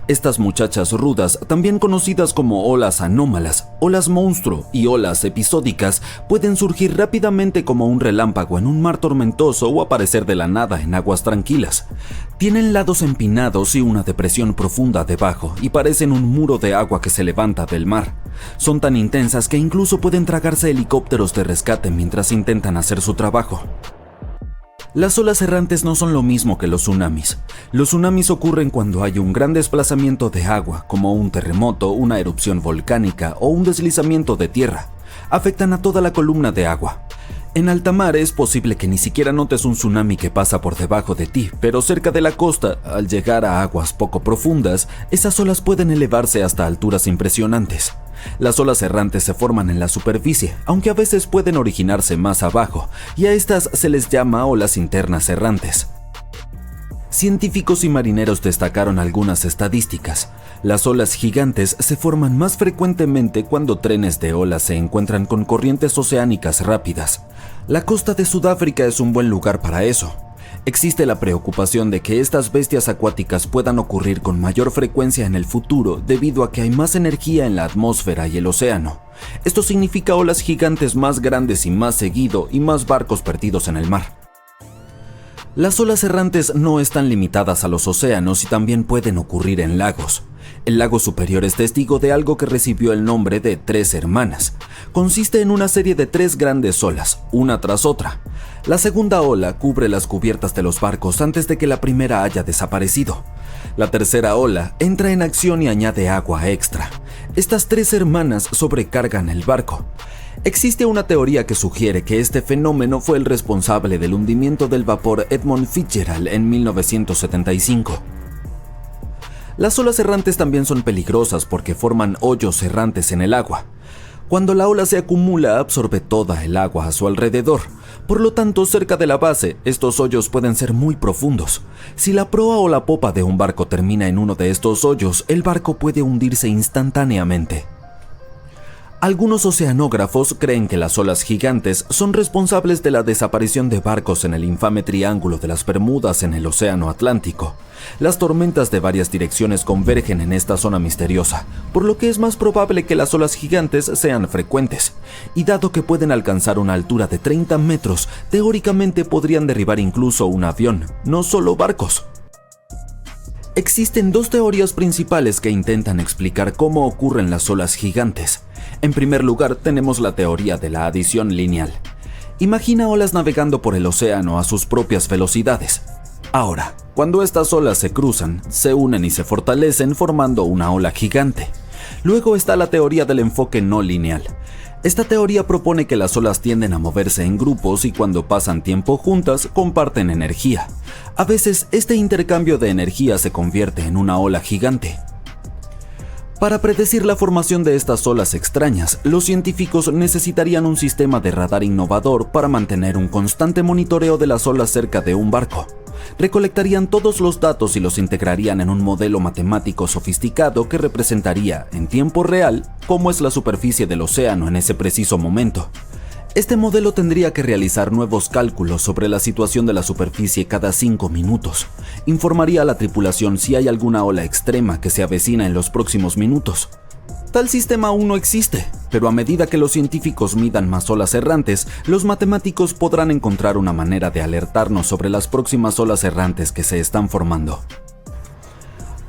Estas muchachas rudas, también conocidas como olas anómalas, olas monstruo y olas episódicas, pueden surgir rápidamente como un relámpago en un mar tormentoso o aparecer de la nada en aguas tranquilas. Tienen lados empinados y una depresión profunda debajo y parecen un muro de agua que se levanta del mar. Son tan intensas que incluso pueden tragarse helicópteros de rescate mientras intentan hacer su trabajo. Las olas errantes no son lo mismo que los tsunamis. Los tsunamis ocurren cuando hay un gran desplazamiento de agua, como un terremoto, una erupción volcánica o un deslizamiento de tierra. Afectan a toda la columna de agua. En alta mar es posible que ni siquiera notes un tsunami que pasa por debajo de ti, pero cerca de la costa, al llegar a aguas poco profundas, esas olas pueden elevarse hasta alturas impresionantes. Las olas errantes se forman en la superficie, aunque a veces pueden originarse más abajo, y a estas se les llama olas internas errantes. Científicos y marineros destacaron algunas estadísticas. Las olas gigantes se forman más frecuentemente cuando trenes de olas se encuentran con corrientes oceánicas rápidas. La costa de Sudáfrica es un buen lugar para eso. Existe la preocupación de que estas bestias acuáticas puedan ocurrir con mayor frecuencia en el futuro debido a que hay más energía en la atmósfera y el océano. Esto significa olas gigantes más grandes y más seguido y más barcos perdidos en el mar. Las olas errantes no están limitadas a los océanos y también pueden ocurrir en lagos. El lago superior es testigo de algo que recibió el nombre de Tres Hermanas. Consiste en una serie de 3 grandes olas, una tras otra. La segunda ola cubre las cubiertas de los barcos antes de que la primera haya desaparecido. La tercera ola entra en acción y añade agua extra. Estas 3 hermanas sobrecargan el barco. Existe una teoría que sugiere que este fenómeno fue el responsable del hundimiento del vapor Edmund Fitzgerald en 1975. Las olas errantes también son peligrosas porque forman hoyos errantes en el agua. Cuando la ola se acumula, absorbe toda el agua a su alrededor. Por lo tanto, cerca de la base, estos hoyos pueden ser muy profundos. Si la proa o la popa de un barco termina en uno de estos hoyos, el barco puede hundirse instantáneamente. Algunos oceanógrafos creen que las olas gigantes son responsables de la desaparición de barcos en el infame Triángulo de las Bermudas en el Océano Atlántico. Las tormentas de varias direcciones convergen en esta zona misteriosa, por lo que es más probable que las olas gigantes sean frecuentes. Y dado que pueden alcanzar una altura de 30 metros, teóricamente podrían derribar incluso un avión, no solo barcos. Existen 2 teorías principales que intentan explicar cómo ocurren las olas gigantes. En primer lugar, tenemos la teoría de la adición lineal. Imagina olas navegando por el océano a sus propias velocidades. Ahora, cuando estas olas se cruzan, se unen y se fortalecen formando una ola gigante. Luego está la teoría del enfoque no lineal. Esta teoría propone que las olas tienden a moverse en grupos y cuando pasan tiempo juntas comparten energía. A veces este intercambio de energía se convierte en una ola gigante. Para predecir la formación de estas olas extrañas, los científicos necesitarían un sistema de radar innovador para mantener un constante monitoreo de las olas cerca de un barco. Recolectarían todos los datos y los integrarían en un modelo matemático sofisticado que representaría, en tiempo real, cómo es la superficie del océano en ese preciso momento. Este modelo tendría que realizar nuevos cálculos sobre la situación de la superficie cada 5 minutos. Informaría a la tripulación si hay alguna ola extrema que se avecina en los próximos minutos. Tal sistema aún no existe, pero a medida que los científicos midan más olas errantes, los matemáticos podrán encontrar una manera de alertarnos sobre las próximas olas errantes que se están formando.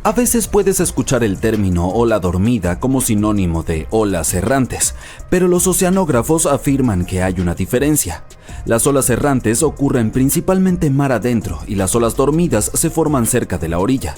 A veces puedes escuchar el término ola dormida como sinónimo de olas errantes, pero los oceanógrafos afirman que hay una diferencia. Las olas errantes ocurren principalmente mar adentro y las olas dormidas se forman cerca de la orilla.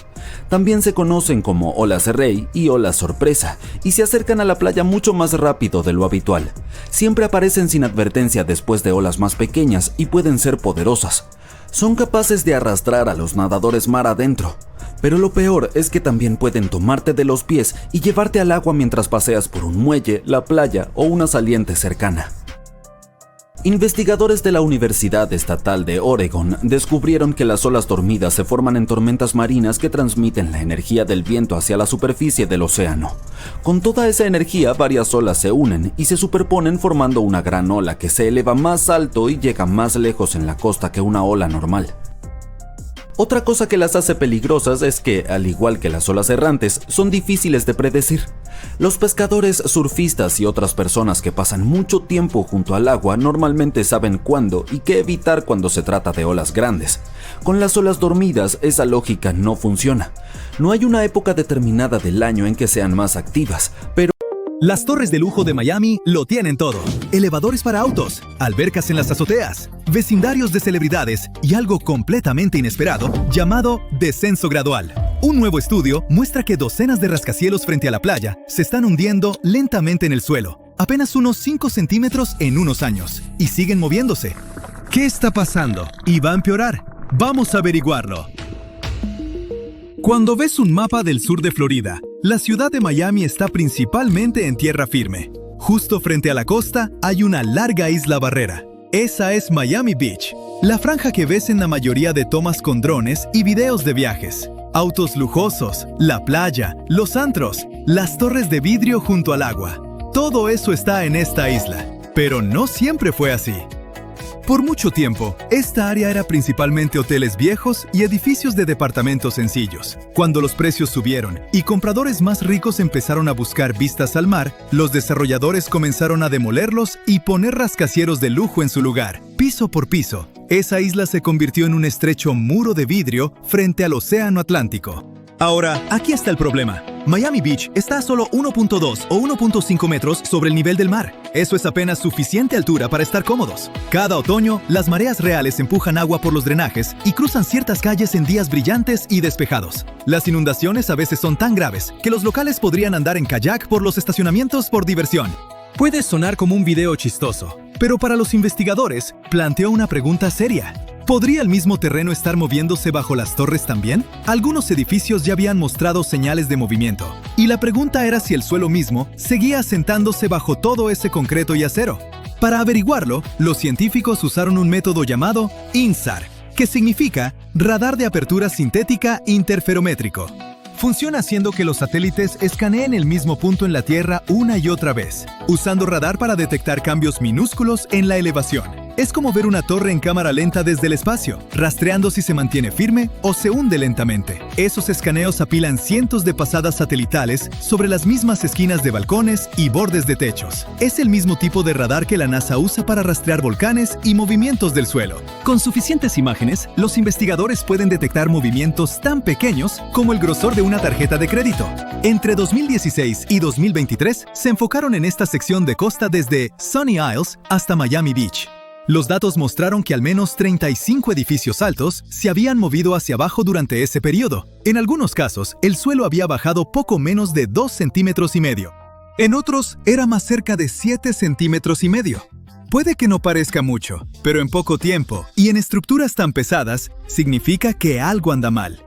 También se conocen como olas rey y olas sorpresa y se acercan a la playa mucho más rápido de lo habitual. Siempre aparecen sin advertencia después de olas más pequeñas y pueden ser poderosas. Son capaces de arrastrar a los nadadores mar adentro. Pero lo peor es que también pueden tomarte de los pies y llevarte al agua mientras paseas por un muelle, la playa o una saliente cercana. Investigadores de la Universidad Estatal de Oregon descubrieron que las olas dormidas se forman en tormentas marinas que transmiten la energía del viento hacia la superficie del océano. Con toda esa energía, varias olas se unen y se superponen formando una gran ola que se eleva más alto y llega más lejos en la costa que una ola normal. Otra cosa que las hace peligrosas es que, al igual que las olas errantes, son difíciles de predecir. Los pescadores, surfistas y otras personas que pasan mucho tiempo junto al agua normalmente saben cuándo y qué evitar cuando se trata de olas grandes. Con las olas dormidas, esa lógica no funciona. No hay una época determinada del año en que sean más activas, pero Las torres de lujo de Miami lo tienen todo. Elevadores para autos, albercas en las azoteas, vecindarios de celebridades y algo completamente inesperado llamado descenso gradual. Un nuevo estudio muestra que docenas de rascacielos frente a la playa se están hundiendo lentamente en el suelo, apenas unos 5 centímetros en unos años, y siguen moviéndose. ¿Qué está pasando? ¿Y va a empeorar? Vamos a averiguarlo. Cuando ves un mapa del sur de Florida, la ciudad de Miami está principalmente en tierra firme. Justo frente a la costa hay una larga isla barrera. Esa es Miami Beach, la franja que ves en la mayoría de tomas con drones y videos de viajes. Autos lujosos, la playa, los antros, las torres de vidrio junto al agua. Todo eso está en esta isla, pero no siempre fue así. Por mucho tiempo, esta área era principalmente hoteles viejos y edificios de departamentos sencillos. Cuando los precios subieron y compradores más ricos empezaron a buscar vistas al mar, los desarrolladores comenzaron a demolerlos y poner rascacielos de lujo en su lugar. Piso por piso, esa isla se convirtió en un estrecho muro de vidrio frente al océano Atlántico. Ahora, aquí está el problema. Miami Beach está a solo 1.2 o 1.5 metros sobre el nivel del mar. Eso es apenas suficiente altura para estar cómodos. Cada otoño, las mareas reales empujan agua por los drenajes y cruzan ciertas calles en días brillantes y despejados. Las inundaciones a veces son tan graves que los locales podrían andar en kayak por los estacionamientos por diversión. Puede sonar como un video chistoso, pero para los investigadores planteó una pregunta seria. ¿Podría el mismo terreno estar moviéndose bajo las torres también? Algunos edificios ya habían mostrado señales de movimiento, y la pregunta era si el suelo mismo seguía asentándose bajo todo ese concreto y acero. Para averiguarlo, los científicos usaron un método llamado INSAR, que significa Radar de Apertura Sintética Interferométrico. Funciona haciendo que los satélites escaneen el mismo punto en la Tierra una y otra vez, usando radar para detectar cambios minúsculos en la elevación. Es como ver una torre en cámara lenta desde el espacio, rastreando si se mantiene firme o se hunde lentamente. Esos escaneos apilan cientos de pasadas satelitales sobre las mismas esquinas de balcones y bordes de techos. Es el mismo tipo de radar que la NASA usa para rastrear volcanes y movimientos del suelo. Con suficientes imágenes, los investigadores pueden detectar movimientos tan pequeños como el grosor de una tarjeta de crédito. Entre 2016 y 2023, se enfocaron en esta sección de costa desde Sunny Isles hasta Miami Beach. Los datos mostraron que al menos 35 edificios altos se habían movido hacia abajo durante ese periodo. En algunos casos, el suelo había bajado poco menos de 2,5 centímetros. En otros, era más cerca de 7,5 centímetros. Puede que no parezca mucho, pero en poco tiempo y en estructuras tan pesadas, significa que algo anda mal.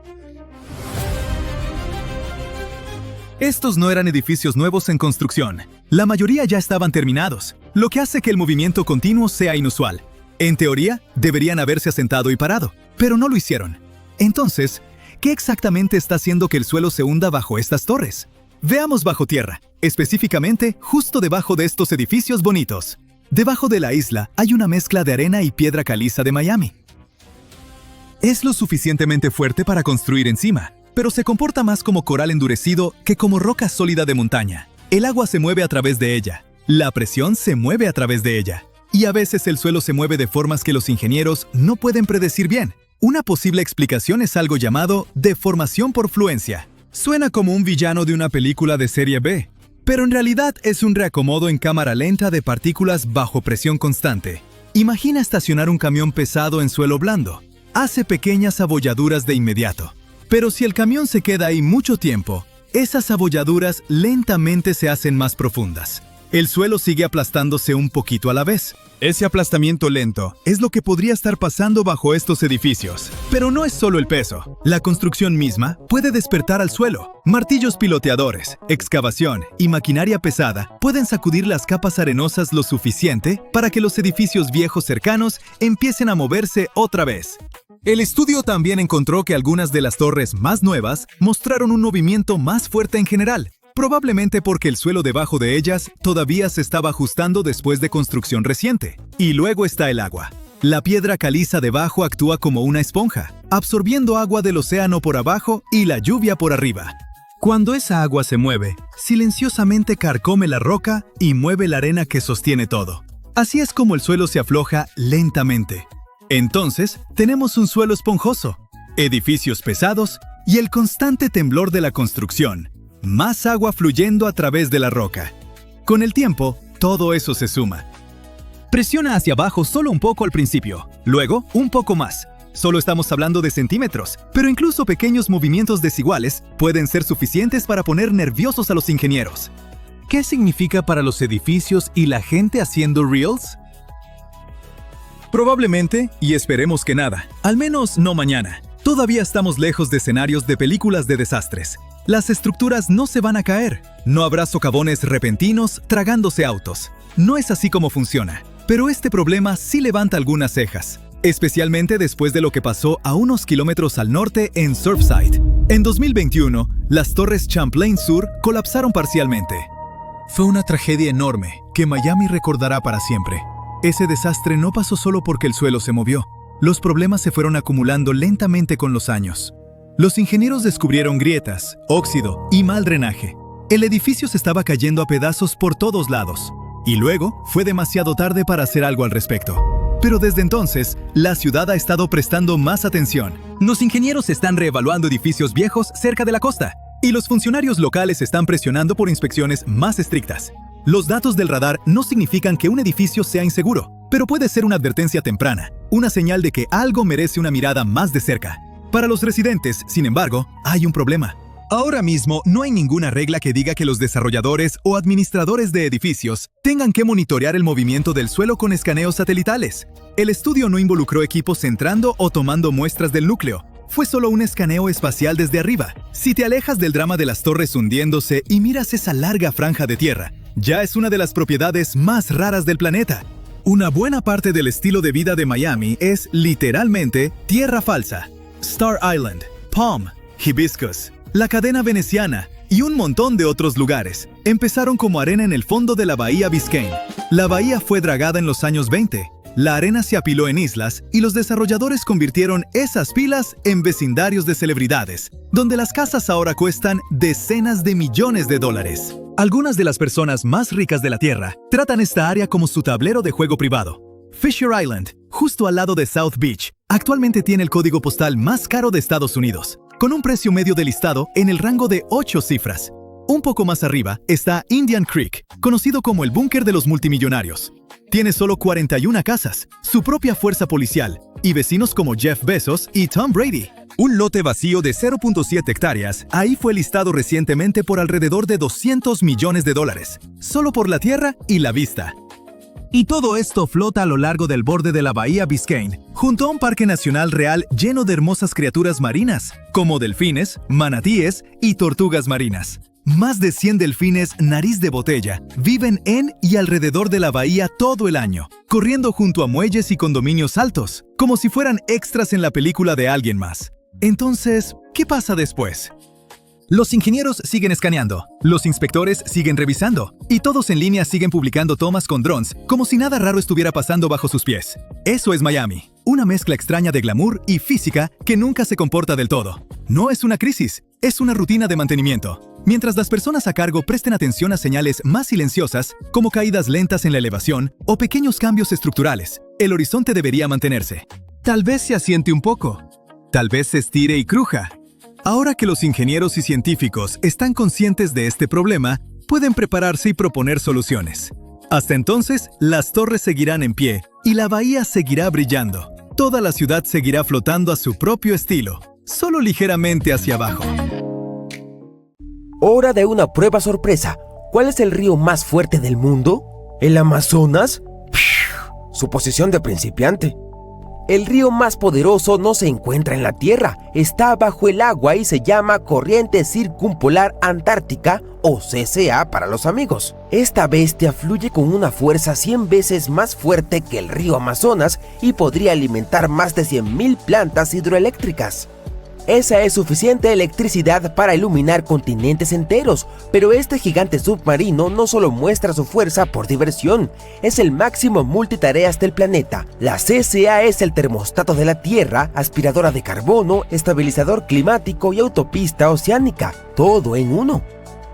Estos no eran edificios nuevos en construcción. La mayoría ya estaban terminados, lo que hace que el movimiento continuo sea inusual. En teoría, deberían haberse asentado y parado, pero no lo hicieron. Entonces, ¿qué exactamente está haciendo que el suelo se hunda bajo estas torres? Veamos bajo tierra, específicamente justo debajo de estos edificios bonitos. Debajo de la isla hay una mezcla de arena y piedra caliza de Miami. Es lo suficientemente fuerte para construir encima, pero se comporta más como coral endurecido que como roca sólida de montaña. El agua se mueve a través de ella, la presión se mueve a través de ella, y a veces el suelo se mueve de formas que los ingenieros no pueden predecir bien. Una posible explicación es algo llamado deformación por fluencia. Suena como un villano de una película de serie B, pero en realidad es un reacomodo en cámara lenta de partículas bajo presión constante. Imagina estacionar un camión pesado en suelo blando. Hace pequeñas abolladuras de inmediato. Pero si el camión se queda ahí mucho tiempo, esas abolladuras lentamente se hacen más profundas. El suelo sigue aplastándose un poquito a la vez. Ese aplastamiento lento es lo que podría estar pasando bajo estos edificios. Pero no es solo el peso. La construcción misma puede despertar al suelo. Martillos piloteadores, excavación y maquinaria pesada pueden sacudir las capas arenosas lo suficiente para que los edificios viejos cercanos empiecen a moverse otra vez. El estudio también encontró que algunas de las torres más nuevas mostraron un movimiento más fuerte en general, probablemente porque el suelo debajo de ellas todavía se estaba ajustando después de construcción reciente. Y luego está el agua. La piedra caliza debajo actúa como una esponja, absorbiendo agua del océano por abajo y la lluvia por arriba. Cuando esa agua se mueve, silenciosamente carcome la roca y mueve la arena que sostiene todo. Así es como el suelo se afloja lentamente. Entonces, tenemos un suelo esponjoso, edificios pesados y el constante temblor de la construcción. Más agua fluyendo a través de la roca. Con el tiempo, todo eso se suma. Presiona hacia abajo solo un poco al principio, luego un poco más. Solo estamos hablando de centímetros, pero incluso pequeños movimientos desiguales pueden ser suficientes para poner nerviosos a los ingenieros. ¿Qué significa para los edificios y la gente haciendo reels? Probablemente, y esperemos que nada, al menos no mañana. Todavía estamos lejos de escenarios de películas de desastres. Las estructuras no se van a caer. No habrá socavones repentinos tragándose autos. No es así como funciona. Pero este problema sí levanta algunas cejas, especialmente después de lo que pasó a unos kilómetros al norte en Surfside. En 2021, las torres Champlain Sur colapsaron parcialmente. Fue una tragedia enorme que Miami recordará para siempre. Ese desastre no pasó solo porque el suelo se movió. Los problemas se fueron acumulando lentamente con los años. Los ingenieros descubrieron grietas, óxido y mal drenaje. El edificio se estaba cayendo a pedazos por todos lados. Y luego fue demasiado tarde para hacer algo al respecto. Pero desde entonces, la ciudad ha estado prestando más atención. Los ingenieros están reevaluando edificios viejos cerca de la costa. Y los funcionarios locales están presionando por inspecciones más estrictas. Los datos del radar no significan que un edificio sea inseguro, pero puede ser una advertencia temprana, una señal de que algo merece una mirada más de cerca. Para los residentes, sin embargo, hay un problema. Ahora mismo no hay ninguna regla que diga que los desarrolladores o administradores de edificios tengan que monitorear el movimiento del suelo con escaneos satelitales. El estudio no involucró equipos entrando o tomando muestras del núcleo. Fue solo un escaneo espacial desde arriba. Si te alejas del drama de las torres hundiéndose y miras esa larga franja de tierra, ya es una de las propiedades más raras del planeta. Una buena parte del estilo de vida de Miami es, literalmente, tierra falsa. Star Island, Palm, Hibiscus, la cadena veneciana y un montón de otros lugares empezaron como arena en el fondo de la bahía Biscayne. La bahía fue dragada en los años 20. La arena se apiló en islas y los desarrolladores convirtieron esas pilas en vecindarios de celebridades, donde las casas ahora cuestan decenas de millones de dólares. Algunas de las personas más ricas de la Tierra tratan esta área como su tablero de juego privado. Fisher Island, justo al lado de South Beach, actualmente tiene el código postal más caro de Estados Unidos, con un precio medio de listado en el rango de 8 cifras. Un poco más arriba está Indian Creek, conocido como el búnker de los multimillonarios. Tiene solo 41 casas, su propia fuerza policial y vecinos como Jeff Bezos y Tom Brady. Un lote vacío de 0.7 hectáreas, ahí fue listado recientemente por alrededor de 200 millones de dólares, solo por la tierra y la vista. Y todo esto flota a lo largo del borde de la bahía Biscayne, junto a un parque nacional real lleno de hermosas criaturas marinas, como delfines, manatíes y tortugas marinas. Más de 100 delfines nariz de botella viven en y alrededor de la bahía todo el año, corriendo junto a muelles y condominios altos, como si fueran extras en la película de alguien más. Entonces, ¿qué pasa después? Los ingenieros siguen escaneando, los inspectores siguen revisando, y todos en línea siguen publicando tomas con drones, como si nada raro estuviera pasando bajo sus pies. Eso es Miami, una mezcla extraña de glamour y física que nunca se comporta del todo. No es una crisis, es una rutina de mantenimiento. Mientras las personas a cargo presten atención a señales más silenciosas, como caídas lentas en la elevación o pequeños cambios estructurales, el horizonte debería mantenerse. Tal vez se asiente un poco, tal vez se estire y cruja. Ahora que los ingenieros y científicos están conscientes de este problema, pueden prepararse y proponer soluciones. Hasta entonces, las torres seguirán en pie y la bahía seguirá brillando. Toda la ciudad seguirá flotando a su propio estilo, solo ligeramente hacia abajo. Hora de una prueba sorpresa. ¿Cuál es el río más fuerte del mundo? ¿El Amazonas? Suposición de principiante. El río más poderoso no se encuentra en la Tierra, está bajo el agua y se llama Corriente Circumpolar Antártica o CCA para los amigos. Esta bestia fluye con una fuerza 100 veces más fuerte que el río Amazonas y podría alimentar más de 100.000 plantas hidroeléctricas. Esa es suficiente electricidad para iluminar continentes enteros, pero este gigante submarino no solo muestra su fuerza por diversión, es el máximo multitareas del planeta. La CCA es el termostato de la Tierra, aspiradora de carbono, estabilizador climático y autopista oceánica, todo en uno.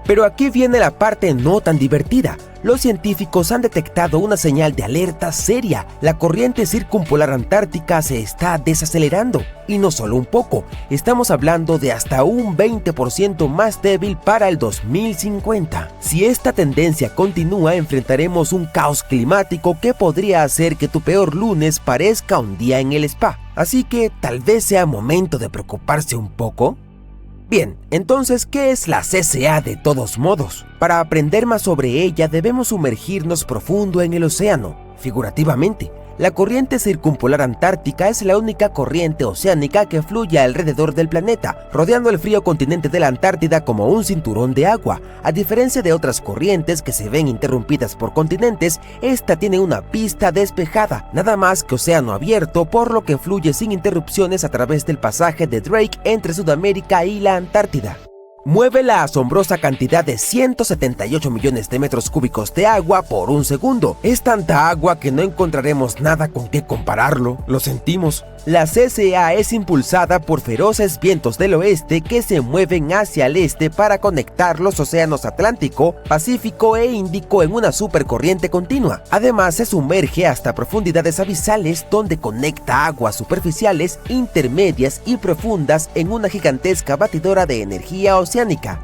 Pero aquí viene la parte no tan divertida. Los científicos han detectado una señal de alerta seria. La corriente circumpolar antártica se está desacelerando. Y no solo un poco, estamos hablando de hasta un 20% más débil para el 2050. Si esta tendencia continúa, enfrentaremos un caos climático que podría hacer que tu peor lunes parezca un día en el spa. Así que tal vez sea momento de preocuparse un poco. Bien, entonces, ¿qué es la CCA de todos modos? Para aprender más sobre ella debemos sumergirnos profundo en el océano, figurativamente. La corriente circumpolar antártica es la única corriente oceánica que fluye alrededor del planeta, rodeando el frío continente de la Antártida como un cinturón de agua. A diferencia de otras corrientes que se ven interrumpidas por continentes, esta tiene una pista despejada, nada más que océano abierto, por lo que fluye sin interrupciones a través del pasaje de Drake entre Sudamérica y la Antártida. Mueve la asombrosa cantidad de 178 millones de metros cúbicos de agua por un segundo. Es tanta agua que no encontraremos nada con qué compararlo, lo sentimos. La CCA es impulsada por feroces vientos del oeste que se mueven hacia el este para conectar los océanos Atlántico, Pacífico e Índico en una supercorriente continua. Además, se sumerge hasta profundidades abisales donde conecta aguas superficiales, intermedias y profundas en una gigantesca batidora de energía oceánica.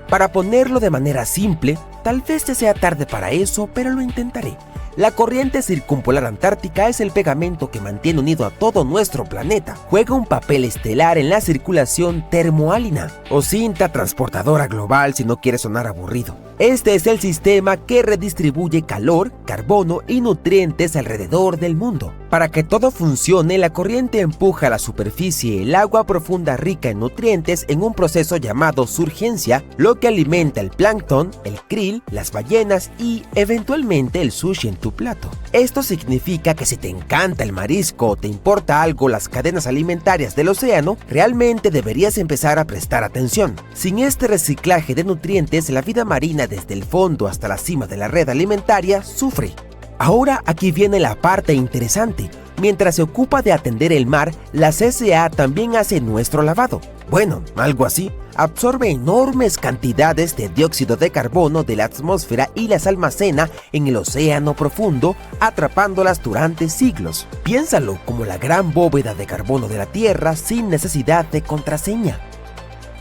Para ponerlo de manera simple, tal vez ya sea tarde para eso, pero lo intentaré. La corriente circumpolar antártica es el pegamento que mantiene unido a todo nuestro planeta. Juega un papel estelar en la circulación termohálina, o cinta transportadora global si no quiere sonar aburrido. Este es el sistema que redistribuye calor, carbono y nutrientes alrededor del mundo. Para que todo funcione, la corriente empuja a la superficie el agua profunda rica en nutrientes en un proceso llamado surgencia, lo que alimenta el plancton, el krill, las ballenas y, eventualmente, el sushi en tu plato. Esto significa que si te encanta el marisco o te importa algo las cadenas alimentarias del océano, realmente deberías empezar a prestar atención. Sin este reciclaje de nutrientes, la vida marina desde el fondo hasta la cima de la red alimentaria sufre. Ahora aquí viene la parte interesante. Mientras se ocupa de atender el mar, la CCA también hace nuestro lavado. Bueno, algo así. Absorbe enormes cantidades de dióxido de carbono de la atmósfera y las almacena en el océano profundo, atrapándolas durante siglos. Piénsalo como la gran bóveda de carbono de la Tierra sin necesidad de contraseña.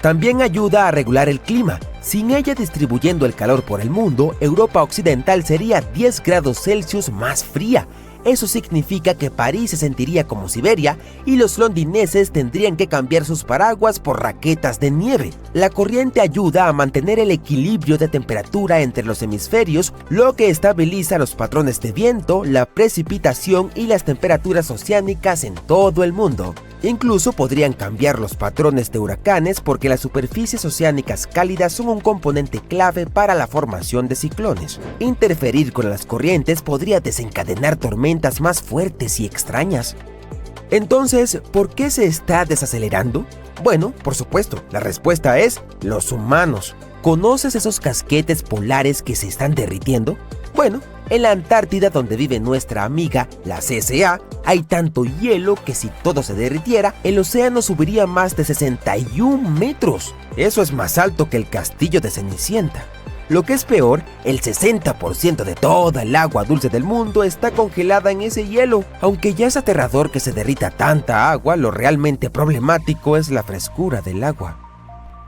También ayuda a regular el clima. Sin ella distribuyendo el calor por el mundo, Europa Occidental sería 10 grados Celsius más fría. Eso significa que París se sentiría como Siberia y los londinenses tendrían que cambiar sus paraguas por raquetas de nieve. La corriente ayuda a mantener el equilibrio de temperatura entre los hemisferios, lo que estabiliza los patrones de viento, la precipitación y las temperaturas oceánicas en todo el mundo. Incluso podrían cambiar los patrones de huracanes porque las superficies oceánicas cálidas son un componente clave para la formación de ciclones. Interferir con las corrientes podría desencadenar tormentas más fuertes y extrañas. Entonces, ¿por qué se está desacelerando? Bueno, por supuesto, la respuesta es los humanos. ¿Conoces esos casquetes polares que se están derritiendo? Bueno, en la Antártida, donde vive nuestra amiga, la CCA, hay tanto hielo que si todo se derritiera, el océano subiría más de 61 metros. Eso es más alto que el castillo de Cenicienta. Lo que es peor, el 60% de toda el agua dulce del mundo está congelada en ese hielo. Aunque ya es aterrador que se derrita tanta agua, lo realmente problemático es la frescura del agua.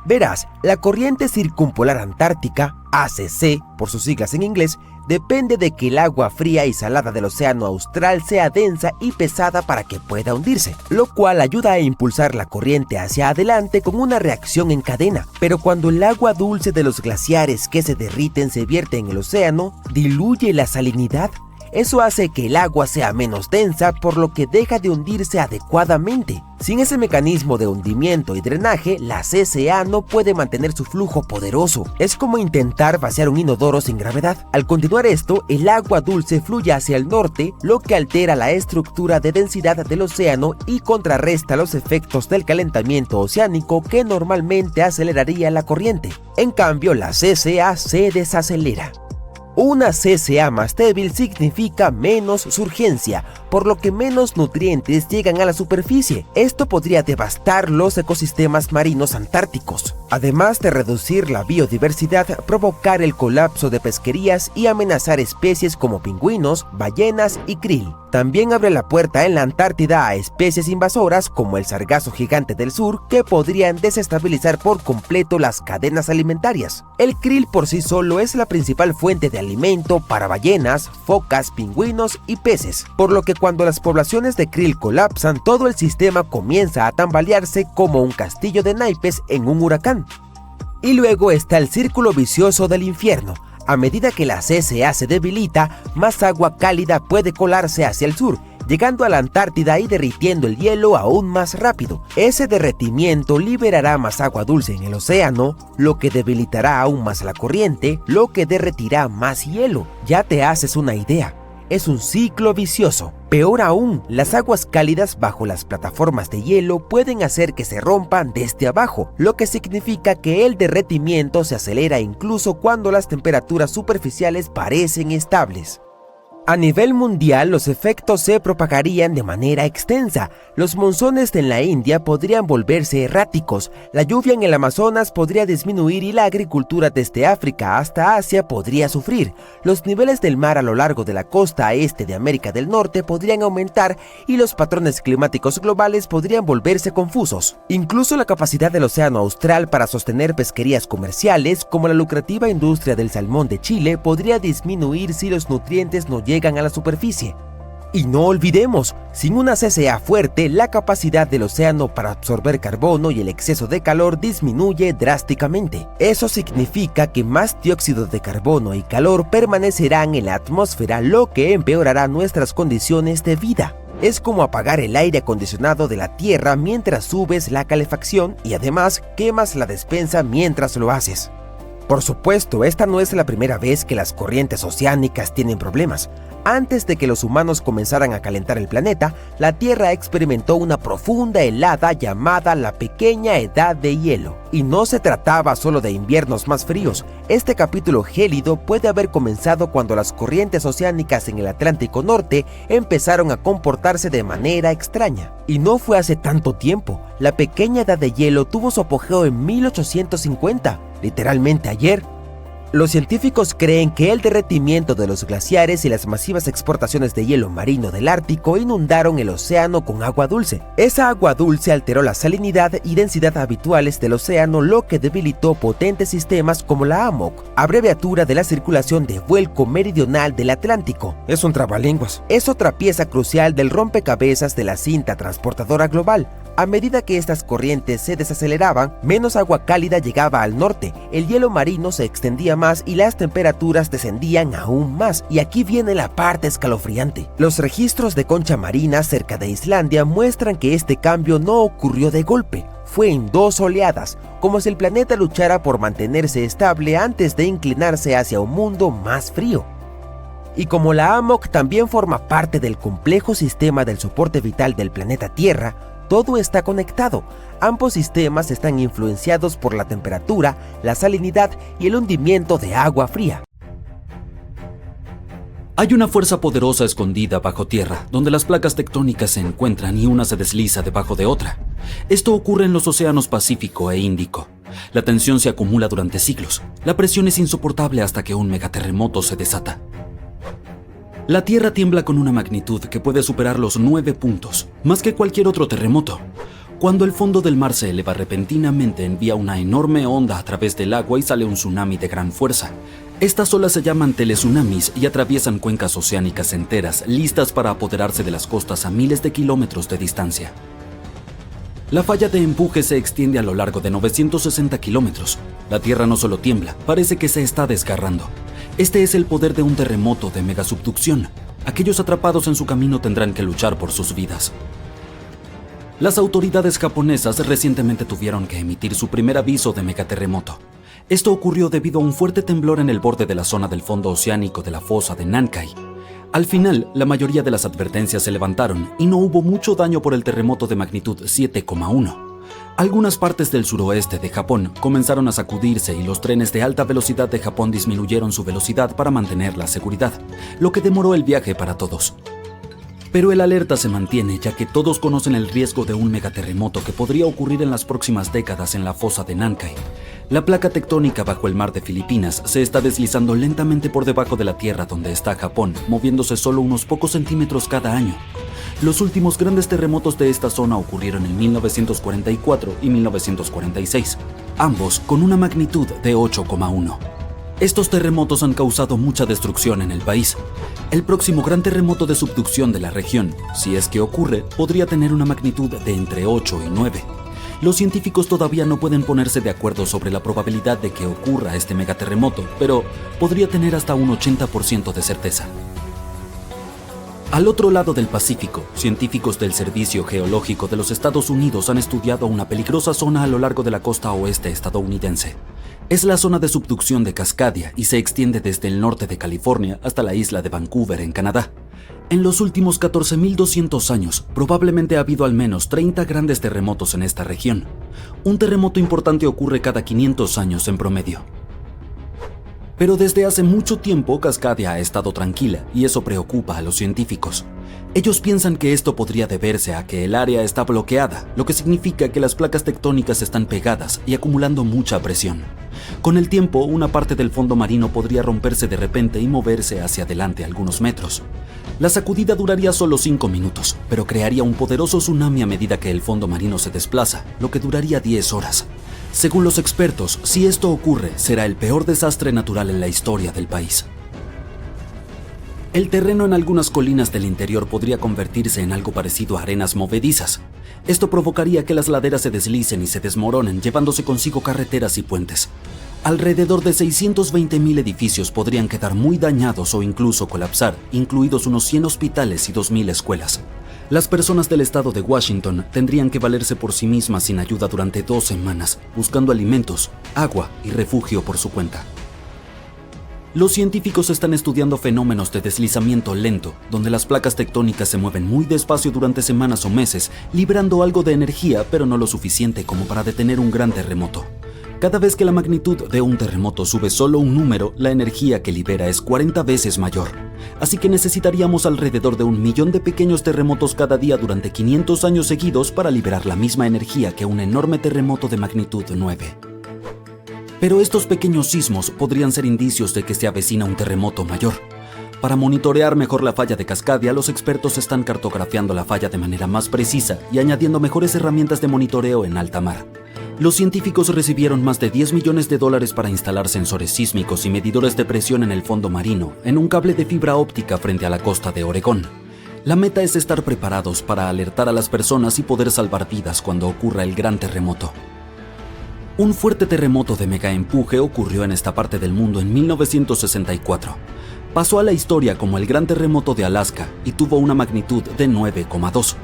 Verás, la corriente circumpolar antártica, ACC por sus siglas en inglés, depende de que el agua fría y salada del océano austral sea densa y pesada para que pueda hundirse, lo cual ayuda a impulsar la corriente hacia adelante con una reacción en cadena. Pero cuando el agua dulce de los glaciares que se derriten se vierte en el océano, diluye la salinidad. Eso hace que el agua sea menos densa, por lo que deja de hundirse adecuadamente. Sin ese mecanismo de hundimiento y drenaje, la CCA no puede mantener su flujo poderoso. Es como intentar vaciar un inodoro sin gravedad. Al continuar esto, el agua dulce fluye hacia el norte, lo que altera la estructura de densidad del océano y contrarresta los efectos del calentamiento oceánico que normalmente aceleraría la corriente. En cambio, la CCA se desacelera. Una CCA más débil significa menos surgencia, por lo que menos nutrientes llegan a la superficie. Esto podría devastar los ecosistemas marinos antárticos, además de reducir la biodiversidad, provocar el colapso de pesquerías y amenazar especies como pingüinos, ballenas y krill. También abre la puerta en la Antártida a especies invasoras como el sargazo gigante del sur, que podrían desestabilizar por completo las cadenas alimentarias. El krill por sí solo es la principal fuente de alimento para ballenas, focas, pingüinos y peces, por lo que cuando las poblaciones de krill colapsan, todo el sistema comienza a tambalearse como un castillo de naipes en un huracán. Y luego está el círculo vicioso del infierno. A medida que la CCA se debilita, más agua cálida puede colarse hacia el sur, llegando a la Antártida y derritiendo el hielo aún más rápido. Ese derretimiento liberará más agua dulce en el océano, lo que debilitará aún más la corriente, lo que derretirá más hielo. Ya te haces una idea. Es un ciclo vicioso. Peor aún, las aguas cálidas bajo las plataformas de hielo pueden hacer que se rompan desde abajo, lo que significa que el derretimiento se acelera incluso cuando las temperaturas superficiales parecen estables. A nivel mundial, los efectos se propagarían de manera extensa. Los monzones en la India podrían volverse erráticos, la lluvia en el Amazonas podría disminuir y la agricultura desde África hasta Asia podría sufrir. Los niveles del mar a lo largo de la costa este de América del Norte podrían aumentar y los patrones climáticos globales podrían volverse confusos. Incluso la capacidad del océano austral para sostener pesquerías comerciales, como la lucrativa industria del salmón de Chile, podría disminuir si los nutrientes no llegan a la superficie. Y no olvidemos, sin una CCA fuerte, la capacidad del océano para absorber carbono y el exceso de calor disminuye drásticamente. Eso significa que más dióxido de carbono y calor permanecerán en la atmósfera, lo que empeorará nuestras condiciones de vida. Es como apagar el aire acondicionado de la Tierra mientras subes la calefacción y además quemas la despensa mientras lo haces. Por supuesto, esta no es la primera vez que las corrientes oceánicas tienen problemas. Antes de que los humanos comenzaran a calentar el planeta, la Tierra experimentó una profunda helada llamada la Pequeña Edad de Hielo. Y no se trataba solo de inviernos más fríos. Este capítulo gélido puede haber comenzado cuando las corrientes oceánicas en el Atlántico Norte empezaron a comportarse de manera extraña. Y no fue hace tanto tiempo. La Pequeña Edad de Hielo tuvo su apogeo en 1850, literalmente ayer. Los científicos creen que el derretimiento de los glaciares y las masivas exportaciones de hielo marino del Ártico inundaron el océano con agua dulce. Esa agua dulce alteró la salinidad y densidad habituales del océano, lo que debilitó potentes sistemas como la AMOC, abreviatura de la circulación de vuelco meridional del Atlántico. Es un trabalenguas. Es otra pieza crucial del rompecabezas de la cinta transportadora global. A medida que estas corrientes se desaceleraban, menos agua cálida llegaba al norte, el hielo marino se extendía más y las temperaturas descendían aún más. Y aquí viene la parte escalofriante. Los registros de concha marina cerca de Islandia muestran que este cambio no ocurrió de golpe. Fue en 2 oleadas, como si el planeta luchara por mantenerse estable antes de inclinarse hacia un mundo más frío. Y como la AMOC también forma parte del complejo sistema del soporte vital del planeta Tierra, todo está conectado. Ambos sistemas están influenciados por la temperatura, la salinidad y el hundimiento de agua fría. Hay una fuerza poderosa escondida bajo tierra, donde las placas tectónicas se encuentran y una se desliza debajo de otra. Esto ocurre en los océanos Pacífico e Índico. La tensión se acumula durante siglos. La presión es insoportable hasta que un megaterremoto se desata. La Tierra tiembla con una magnitud que puede superar los 9 puntos, más que cualquier otro terremoto. Cuando el fondo del mar se eleva repentinamente, envía una enorme onda a través del agua y sale un tsunami de gran fuerza. Estas olas se llaman teletsunamis y atraviesan cuencas oceánicas enteras, listas para apoderarse de las costas a miles de kilómetros de distancia. La falla de empuje se extiende a lo largo de 960 kilómetros. La Tierra no solo tiembla, parece que se está desgarrando. Este es el poder de un terremoto de megasubducción. Aquellos atrapados en su camino tendrán que luchar por sus vidas. Las autoridades japonesas recientemente tuvieron que emitir su primer aviso de megaterremoto. Esto ocurrió debido a un fuerte temblor en el borde de la zona del fondo oceánico de la fosa de Nankai. Al final, la mayoría de las advertencias se levantaron y no hubo mucho daño por el terremoto de magnitud 7,1. Algunas partes del suroeste de Japón comenzaron a sacudirse y los trenes de alta velocidad de Japón disminuyeron su velocidad para mantener la seguridad, lo que demoró el viaje para todos. Pero el alerta se mantiene ya que todos conocen el riesgo de un megaterremoto que podría ocurrir en las próximas décadas en la fosa de Nankai. La placa tectónica bajo el mar de Filipinas se está deslizando lentamente por debajo de la tierra donde está Japón, moviéndose solo unos pocos centímetros cada año. Los últimos grandes terremotos de esta zona ocurrieron en 1944 y 1946, ambos con una magnitud de 8,1. Estos terremotos han causado mucha destrucción en el país. El próximo gran terremoto de subducción de la región, si es que ocurre, podría tener una magnitud de entre 8 y 9. Los científicos todavía no pueden ponerse de acuerdo sobre la probabilidad de que ocurra este megaterremoto, pero podría tener hasta un 80% de certeza. Al otro lado del Pacífico, científicos del Servicio Geológico de los Estados Unidos han estudiado una peligrosa zona a lo largo de la costa oeste estadounidense. Es la zona de subducción de Cascadia y se extiende desde el norte de California hasta la isla de Vancouver en Canadá. En los últimos 14.200 años, probablemente ha habido al menos 30 grandes terremotos en esta región. Un terremoto importante ocurre cada 500 años en promedio. Pero desde hace mucho tiempo Cascadia ha estado tranquila y eso preocupa a los científicos. Ellos piensan que esto podría deberse a que el área está bloqueada, lo que significa que las placas tectónicas están pegadas y acumulando mucha presión. Con el tiempo, una parte del fondo marino podría romperse de repente y moverse hacia adelante algunos metros. La sacudida duraría solo 5 minutos, pero crearía un poderoso tsunami a medida que el fondo marino se desplaza, lo que duraría 10 horas. Según los expertos, si esto ocurre, será el peor desastre natural en la historia del país. El terreno en algunas colinas del interior podría convertirse en algo parecido a arenas movedizas. Esto provocaría que las laderas se deslicen y se desmoronen, llevándose consigo carreteras y puentes. Alrededor de 620.000 edificios podrían quedar muy dañados o incluso colapsar, incluidos unos 100 hospitales y 2.000 escuelas. Las personas del estado de Washington tendrían que valerse por sí mismas sin ayuda durante 2 semanas, buscando alimentos, agua y refugio por su cuenta. Los científicos están estudiando fenómenos de deslizamiento lento, donde las placas tectónicas se mueven muy despacio durante semanas o meses, liberando algo de energía, pero no lo suficiente como para detener un gran terremoto. Cada vez que la magnitud de un terremoto sube solo un número, la energía que libera es 40 veces mayor. Así que necesitaríamos alrededor de 1 millón de pequeños terremotos cada día durante 500 años seguidos para liberar la misma energía que un enorme terremoto de magnitud 9. Pero estos pequeños sismos podrían ser indicios de que se avecina un terremoto mayor. Para monitorear mejor la falla de Cascadia, los expertos están cartografiando la falla de manera más precisa y añadiendo mejores herramientas de monitoreo en alta mar. Los científicos recibieron más de $10 millones para instalar sensores sísmicos y medidores de presión en el fondo marino, en un cable de fibra óptica frente a la costa de Oregón. La meta es estar preparados para alertar a las personas y poder salvar vidas cuando ocurra el gran terremoto. Un fuerte terremoto de megaempuje ocurrió en esta parte del mundo en 1964. Pasó a la historia como el Gran Terremoto de Alaska y tuvo una magnitud de 9,2.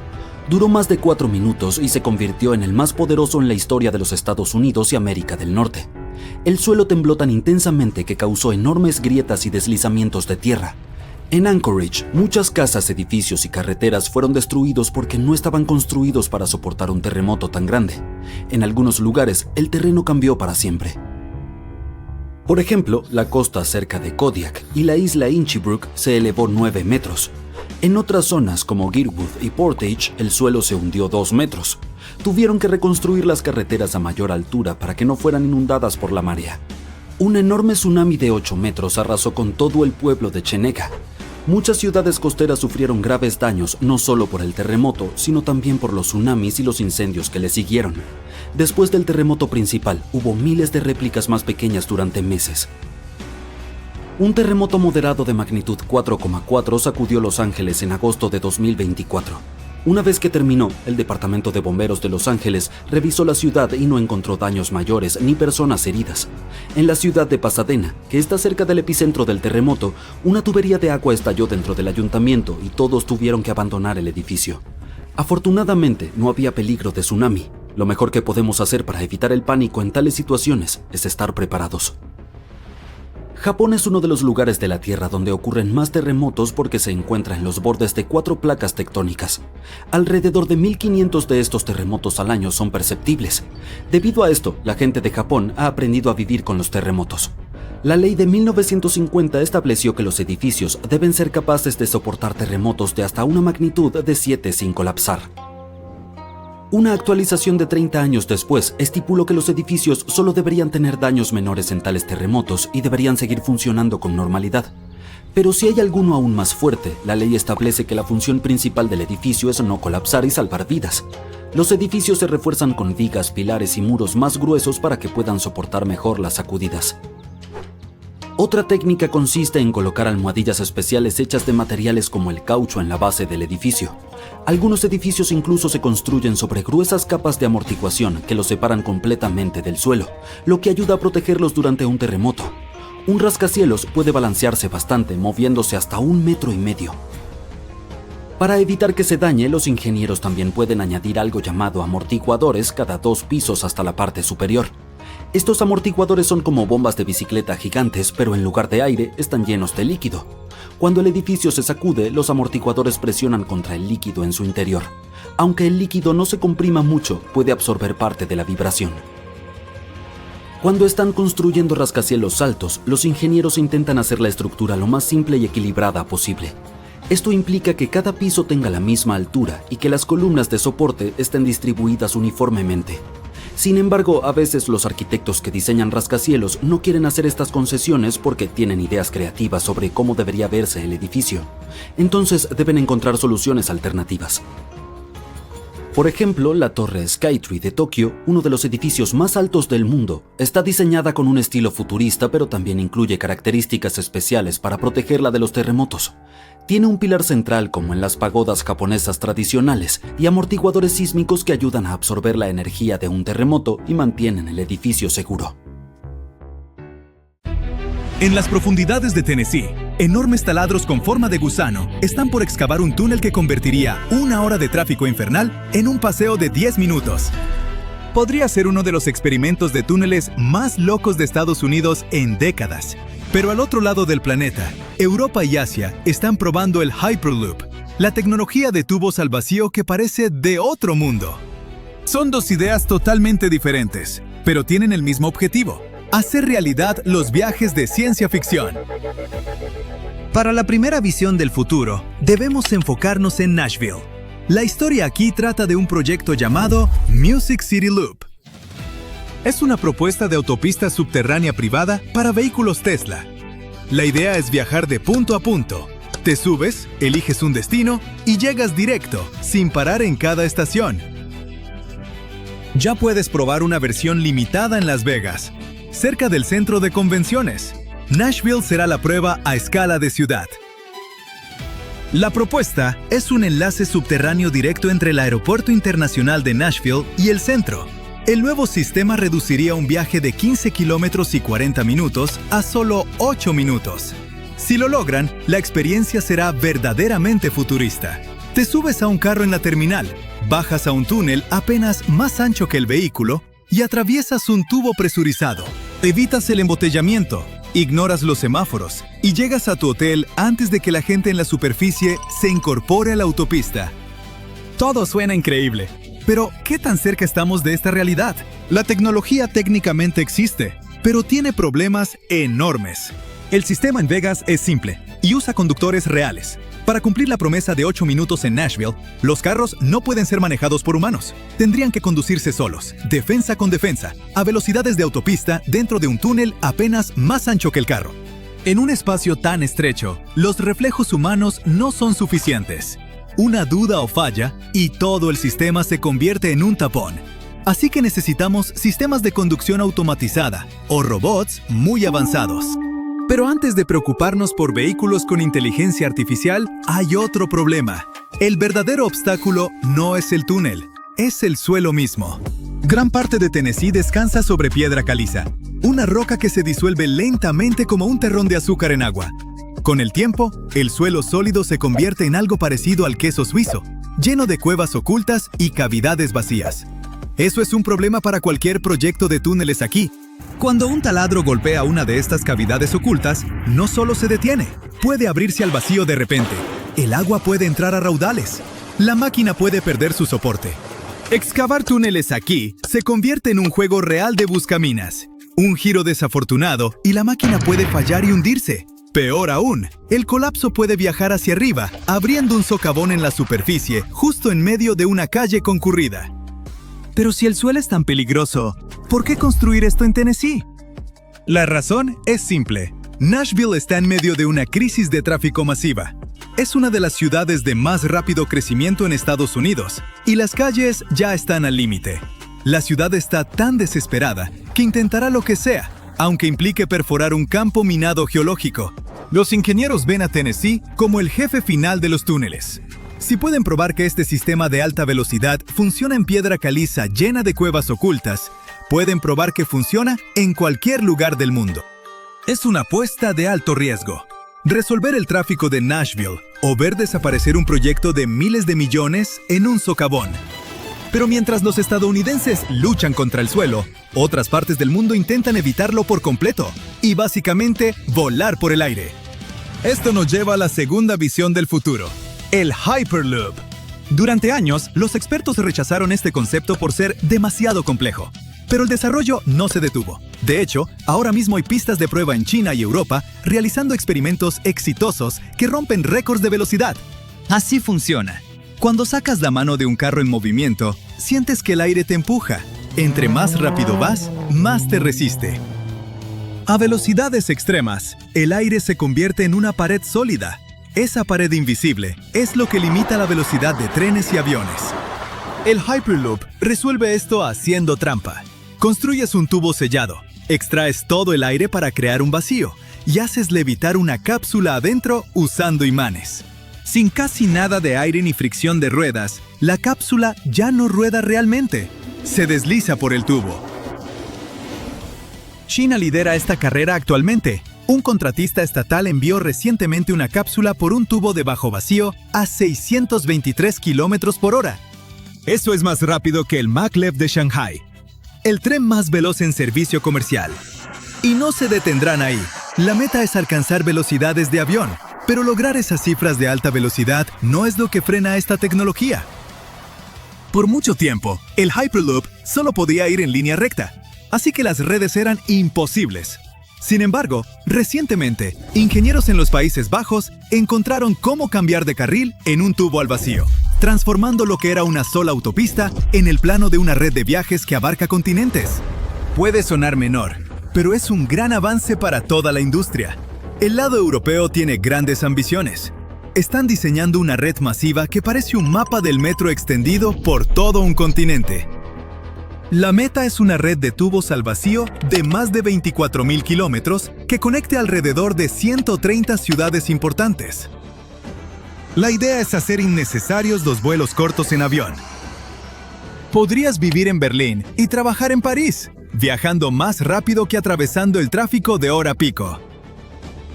Duró más de 4 minutos y se convirtió en el más poderoso en la historia de los Estados Unidos y América del Norte. El suelo tembló tan intensamente que causó enormes grietas y deslizamientos de tierra. En Anchorage, muchas casas, edificios y carreteras fueron destruidos porque no estaban construidos para soportar un terremoto tan grande. En algunos lugares, el terreno cambió para siempre. Por ejemplo, la costa cerca de Kodiak y la isla Inchbrook se elevó 9 metros. En otras zonas como Girwood y Portage, el suelo se hundió 2 metros. Tuvieron que reconstruir las carreteras a mayor altura para que no fueran inundadas por la marea. Un enorme tsunami de 8 metros arrasó con todo el pueblo de Chenega. Muchas ciudades costeras sufrieron graves daños no solo por el terremoto, sino también por los tsunamis y los incendios que le siguieron. Después del terremoto principal, hubo miles de réplicas más pequeñas durante meses. Un terremoto moderado de magnitud 4,4 sacudió Los Ángeles en agosto de 2024. Una vez que terminó, el Departamento de Bomberos de Los Ángeles revisó la ciudad y no encontró daños mayores ni personas heridas. En la ciudad de Pasadena, que está cerca del epicentro del terremoto, una tubería de agua estalló dentro del ayuntamiento y todos tuvieron que abandonar el edificio. Afortunadamente, no había peligro de tsunami. Lo mejor que podemos hacer para evitar el pánico en tales situaciones es estar preparados. Japón es uno de los lugares de la Tierra donde ocurren más terremotos porque se encuentra en los bordes de 4 placas tectónicas. Alrededor de 1.500 de estos terremotos al año son perceptibles. Debido a esto, la gente de Japón ha aprendido a vivir con los terremotos. La ley de 1950 estableció que los edificios deben ser capaces de soportar terremotos de hasta una magnitud de 7 sin colapsar. Una actualización de 30 años después estipuló que los edificios solo deberían tener daños menores en tales terremotos y deberían seguir funcionando con normalidad. Pero si hay alguno aún más fuerte, la ley establece que la función principal del edificio es no colapsar y salvar vidas. Los edificios se refuerzan con vigas, pilares y muros más gruesos para que puedan soportar mejor las sacudidas. Otra técnica consiste en colocar almohadillas especiales hechas de materiales como el caucho en la base del edificio. Algunos edificios incluso se construyen sobre gruesas capas de amortiguación que los separan completamente del suelo, lo que ayuda a protegerlos durante un terremoto. Un rascacielos puede balancearse bastante, moviéndose hasta 1,5 metros. Para evitar que se dañe, los ingenieros también pueden añadir algo llamado amortiguadores cada 2 pisos hasta la parte superior. Estos amortiguadores son como bombas de bicicleta gigantes, pero en lugar de aire están llenos de líquido. Cuando el edificio se sacude, los amortiguadores presionan contra el líquido en su interior. Aunque el líquido no se comprima mucho, puede absorber parte de la vibración. Cuando están construyendo rascacielos altos, los ingenieros intentan hacer la estructura lo más simple y equilibrada posible. Esto implica que cada piso tenga la misma altura y que las columnas de soporte estén distribuidas uniformemente. Sin embargo, a veces los arquitectos que diseñan rascacielos no quieren hacer estas concesiones porque tienen ideas creativas sobre cómo debería verse el edificio. Entonces deben encontrar soluciones alternativas. Por ejemplo, la Torre Skytree de Tokio, uno de los edificios más altos del mundo, está diseñada con un estilo futurista, pero también incluye características especiales para protegerla de los terremotos. Tiene un pilar central como en las pagodas japonesas tradicionales y amortiguadores sísmicos que ayudan a absorber la energía de un terremoto y mantienen el edificio seguro. En las profundidades de Tennessee, enormes taladros con forma de gusano están por excavar un túnel que convertiría 1 hora de tráfico infernal en un paseo de 10 minutos. Podría ser uno de los experimentos de túneles más locos de Estados Unidos en décadas. Pero al otro lado del planeta, Europa y Asia están probando el Hyperloop, la tecnología de tubos al vacío que parece de otro mundo. Son 2 ideas totalmente diferentes, pero tienen el mismo objetivo: hacer realidad los viajes de ciencia ficción. Para la primera visión del futuro, debemos enfocarnos en Nashville. La historia aquí trata de un proyecto llamado Music City Loop. Es una propuesta de autopista subterránea privada para vehículos Tesla. La idea es viajar de punto a punto. Te subes, eliges un destino y llegas directo, sin parar en cada estación. Ya puedes probar una versión limitada en Las Vegas, cerca del centro de convenciones. Nashville será la prueba a escala de ciudad. La propuesta es un enlace subterráneo directo entre el Aeropuerto Internacional de Nashville y el centro. El nuevo sistema reduciría un viaje de 15 kilómetros y 40 minutos a solo 8 minutos. Si lo logran, la experiencia será verdaderamente futurista. Te subes a un carro en la terminal, bajas a un túnel apenas más ancho que el vehículo y atraviesas un tubo presurizado. Evitas el embotellamiento, ignoras los semáforos y llegas a tu hotel antes de que la gente en la superficie se incorpore a la autopista. Todo suena increíble. Pero, ¿qué tan cerca estamos de esta realidad? La tecnología técnicamente existe, pero tiene problemas enormes. El sistema en Vegas es simple y usa conductores reales. Para cumplir la promesa de 8 minutos en Nashville, los carros no pueden ser manejados por humanos. Tendrían que conducirse solos, defensa con defensa, a velocidades de autopista dentro de un túnel apenas más ancho que el carro. En un espacio tan estrecho, los reflejos humanos no son suficientes. Una duda o falla y todo el sistema se convierte en un tapón. Así que necesitamos sistemas de conducción automatizada o robots muy avanzados. Pero antes de preocuparnos por vehículos con inteligencia artificial, hay otro problema. El verdadero obstáculo no es el túnel, es el suelo mismo. Gran parte de Tennessee descansa sobre piedra caliza, una roca que se disuelve lentamente como un terrón de azúcar en agua. Con el tiempo, el suelo sólido se convierte en algo parecido al queso suizo, lleno de cuevas ocultas y cavidades vacías. Eso es un problema para cualquier proyecto de túneles aquí. Cuando un taladro golpea una de estas cavidades ocultas, no solo se detiene, puede abrirse al vacío de repente. El agua puede entrar a raudales. La máquina puede perder su soporte. Excavar túneles aquí se convierte en un juego real de buscaminas. Un giro desafortunado y la máquina puede fallar y hundirse. Peor aún, el colapso puede viajar hacia arriba, abriendo un socavón en la superficie, justo en medio de una calle concurrida. Pero si el suelo es tan peligroso, ¿por qué construir esto en Tennessee? La razón es simple. Nashville está en medio de una crisis de tráfico masiva. Es una de las ciudades de más rápido crecimiento en Estados Unidos, y las calles ya están al límite. La ciudad está tan desesperada que intentará lo que sea, aunque implique perforar un campo minado geológico. Los ingenieros ven a Tennessee como el jefe final de los túneles. Si pueden probar que este sistema de alta velocidad funciona en piedra caliza llena de cuevas ocultas, pueden probar que funciona en cualquier lugar del mundo. Es una apuesta de alto riesgo. Resolver el tráfico de Nashville o ver desaparecer un proyecto de miles de millones en un socavón. Pero mientras los estadounidenses luchan contra el suelo, otras partes del mundo intentan evitarlo por completo y básicamente volar por el aire. Esto nos lleva a la segunda visión del futuro, el Hyperloop. Durante años, los expertos rechazaron este concepto por ser demasiado complejo. Pero el desarrollo no se detuvo. De hecho, ahora mismo hay pistas de prueba en China y Europa realizando experimentos exitosos que rompen récords de velocidad. Así funciona. Cuando sacas la mano de un carro en movimiento, sientes que el aire te empuja. Entre más rápido vas, más te resiste. A velocidades extremas, el aire se convierte en una pared sólida. Esa pared invisible es lo que limita la velocidad de trenes y aviones. El Hyperloop resuelve esto haciendo trampa. Construyes un tubo sellado, extraes todo el aire para crear un vacío y haces levitar una cápsula adentro usando imanes. Sin casi nada de aire ni fricción de ruedas, la cápsula ya no rueda realmente. Se desliza por el tubo. China lidera esta carrera actualmente. Un contratista estatal envió recientemente una cápsula por un tubo de bajo vacío a 623 kilómetros por hora. Eso es más rápido que el maglev de Shanghai, el tren más veloz en servicio comercial. Y no se detendrán ahí. La meta es alcanzar velocidades de avión, pero lograr esas cifras de alta velocidad no es lo que frena esta tecnología. Por mucho tiempo, el Hyperloop solo podía ir en línea recta, así que las redes eran imposibles. Sin embargo, recientemente, ingenieros en los Países Bajos encontraron cómo cambiar de carril en un tubo al vacío, transformando lo que era una sola autopista en el plano de una red de viajes que abarca continentes. Puede sonar menor, pero es un gran avance para toda la industria. El lado europeo tiene grandes ambiciones. Están diseñando una red masiva que parece un mapa del metro extendido por todo un continente. La meta es una red de tubos al vacío de más de 24,000 kilómetros que conecte alrededor de 130 ciudades importantes. La idea es hacer innecesarios los vuelos cortos en avión. Podrías vivir en Berlín y trabajar en París, viajando más rápido que atravesando el tráfico de hora pico.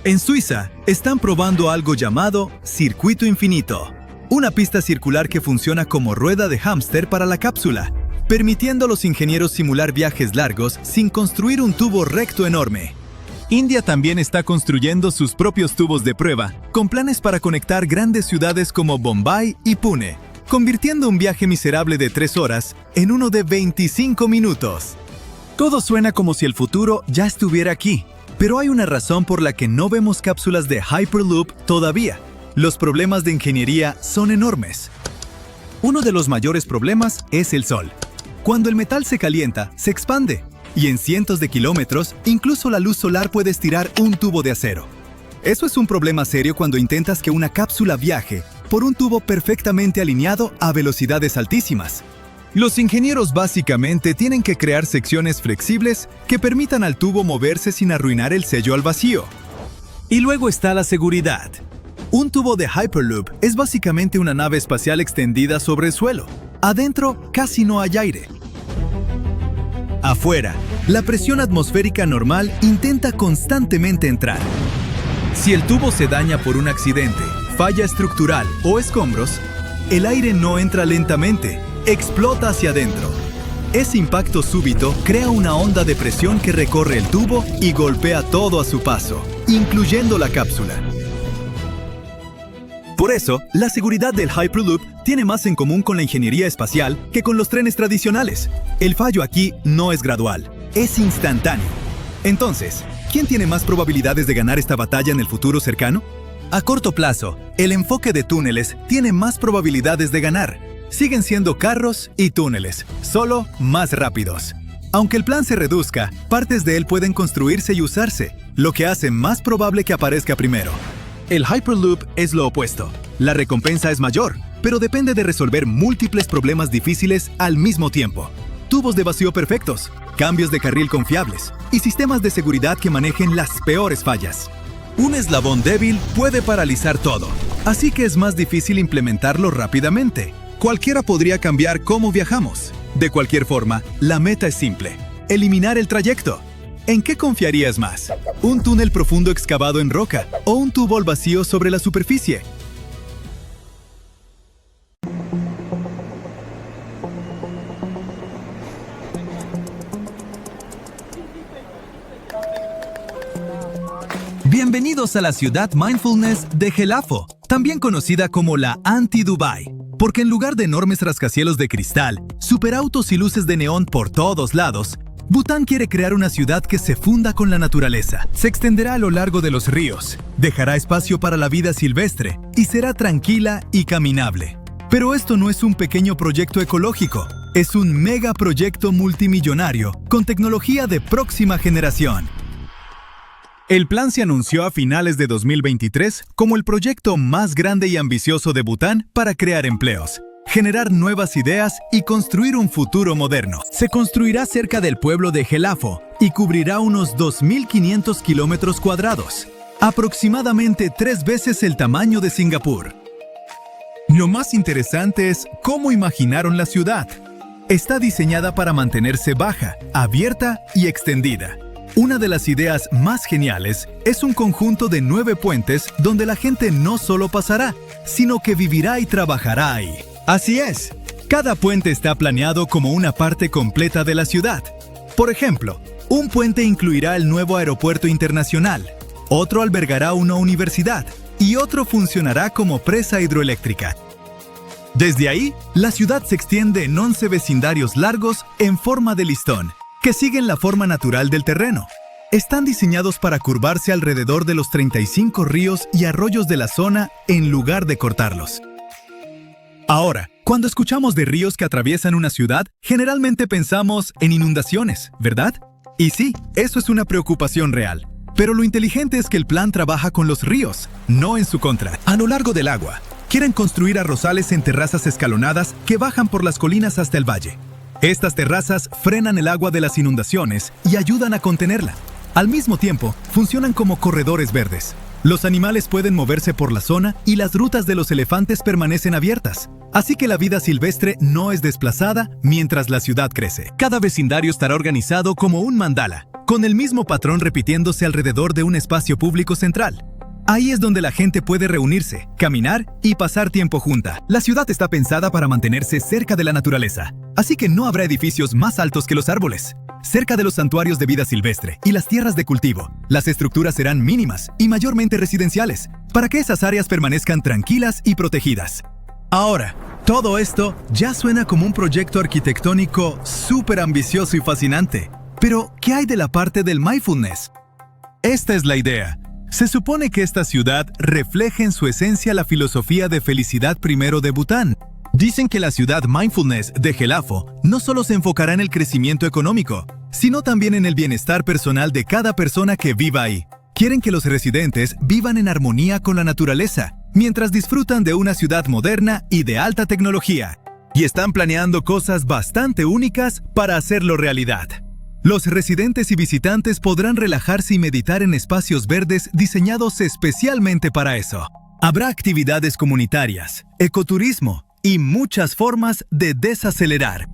En Suiza, están probando algo llamado Circuito Infinito, una pista circular que funciona como rueda de hámster para la cápsula, permitiendo a los ingenieros simular viajes largos sin construir un tubo recto enorme. India también está construyendo sus propios tubos de prueba, con planes para conectar grandes ciudades como Bombay y Pune, convirtiendo un viaje miserable de 3 horas en uno de 25 minutos. Todo suena como si el futuro ya estuviera aquí, pero hay una razón por la que no vemos cápsulas de Hyperloop todavía. Los problemas de ingeniería son enormes. Uno de los mayores problemas es el sol. Cuando el metal se calienta, se expande. Y en cientos de kilómetros, incluso la luz solar puede estirar un tubo de acero. Eso es un problema serio cuando intentas que una cápsula viaje por un tubo perfectamente alineado a velocidades altísimas. Los ingenieros básicamente tienen que crear secciones flexibles que permitan al tubo moverse sin arruinar el sello al vacío. Y luego está la seguridad. Un tubo de Hyperloop es básicamente una nave espacial extendida sobre el suelo. Adentro casi no hay aire. Afuera, la presión atmosférica normal intenta constantemente entrar. Si el tubo se daña por un accidente, falla estructural o escombros, el aire no entra lentamente, explota hacia adentro. Ese impacto súbito crea una onda de presión que recorre el tubo y golpea todo a su paso, incluyendo la cápsula. Por eso, la seguridad del Hyperloop tiene más en común con la ingeniería espacial que con los trenes tradicionales. El fallo aquí no es gradual, es instantáneo. Entonces, ¿quién tiene más probabilidades de ganar esta batalla en el futuro cercano? A corto plazo, el enfoque de túneles tiene más probabilidades de ganar. Siguen siendo carros y túneles, solo más rápidos. Aunque el plan se reduzca, partes de él pueden construirse y usarse, lo que hace más probable que aparezca primero. El Hyperloop es lo opuesto. La recompensa es mayor, pero depende de resolver múltiples problemas difíciles al mismo tiempo. Tubos de vacío perfectos, cambios de carril confiables y sistemas de seguridad que manejen las peores fallas. Un eslabón débil puede paralizar todo, así que es más difícil implementarlo rápidamente. Cualquiera podría cambiar cómo viajamos. De cualquier forma, la meta es simple: eliminar el trayecto. ¿En qué confiarías más? ¿Un túnel profundo excavado en roca o un tubo al vacío sobre la superficie? Bienvenidos a la ciudad mindfulness de Gelafo, también conocida como la Anti-Dubai, porque en lugar de enormes rascacielos de cristal, superautos y luces de neón por todos lados, Bután quiere crear una ciudad que se funda con la naturaleza. Se extenderá a lo largo de los ríos, dejará espacio para la vida silvestre y será tranquila y caminable. Pero esto no es un pequeño proyecto ecológico, es un megaproyecto multimillonario con tecnología de próxima generación. El plan se anunció a finales de 2023 como el proyecto más grande y ambicioso de Bután para crear empleos, generar nuevas ideas y construir un futuro moderno. Se construirá cerca del pueblo de Gelafo y cubrirá unos 2.500 kilómetros cuadrados, aproximadamente 3 veces el tamaño de Singapur. Lo más interesante es cómo imaginaron la ciudad. Está diseñada para mantenerse baja, abierta y extendida. Una de las ideas más geniales es un conjunto de 9 puentes donde la gente no solo pasará, sino que vivirá y trabajará ahí. Así es, cada puente está planeado como una parte completa de la ciudad. Por ejemplo, un puente incluirá el nuevo aeropuerto internacional, otro albergará una universidad y otro funcionará como presa hidroeléctrica. Desde ahí, la ciudad se extiende en 11 vecindarios largos en forma de listón, que siguen la forma natural del terreno. Están diseñados para curvarse alrededor de los 35 ríos y arroyos de la zona en lugar de cortarlos. Ahora, cuando escuchamos de ríos que atraviesan una ciudad, generalmente pensamos en inundaciones, ¿verdad? Y sí, eso es una preocupación real. Pero lo inteligente es que el plan trabaja con los ríos, no en su contra. A lo largo del agua, quieren construir arrozales en terrazas escalonadas que bajan por las colinas hasta el valle. Estas terrazas frenan el agua de las inundaciones y ayudan a contenerla. Al mismo tiempo, funcionan como corredores verdes. Los animales pueden moverse por la zona y las rutas de los elefantes permanecen abiertas. Así que la vida silvestre no es desplazada mientras la ciudad crece. Cada vecindario estará organizado como un mandala, con el mismo patrón repitiéndose alrededor de un espacio público central. Ahí es donde la gente puede reunirse, caminar y pasar tiempo junta. La ciudad está pensada para mantenerse cerca de la naturaleza, así que no habrá edificios más altos que los árboles. Cerca de los santuarios de vida silvestre y las tierras de cultivo, las estructuras serán mínimas y mayormente residenciales, para que esas áreas permanezcan tranquilas y protegidas. Ahora, todo esto ya suena como un proyecto arquitectónico súper ambicioso y fascinante. Pero, ¿qué hay de la parte del mindfulness? Esta es la idea. Se supone que esta ciudad refleja en su esencia la filosofía de felicidad primero de Bután. Dicen que la ciudad mindfulness de Gelafo no solo se enfocará en el crecimiento económico, sino también en el bienestar personal de cada persona que viva ahí. Quieren que los residentes vivan en armonía con la naturaleza, mientras disfrutan de una ciudad moderna y de alta tecnología. Y están planeando cosas bastante únicas para hacerlo realidad. Los residentes y visitantes podrán relajarse y meditar en espacios verdes diseñados especialmente para eso. Habrá actividades comunitarias, ecoturismo y muchas formas de desacelerar.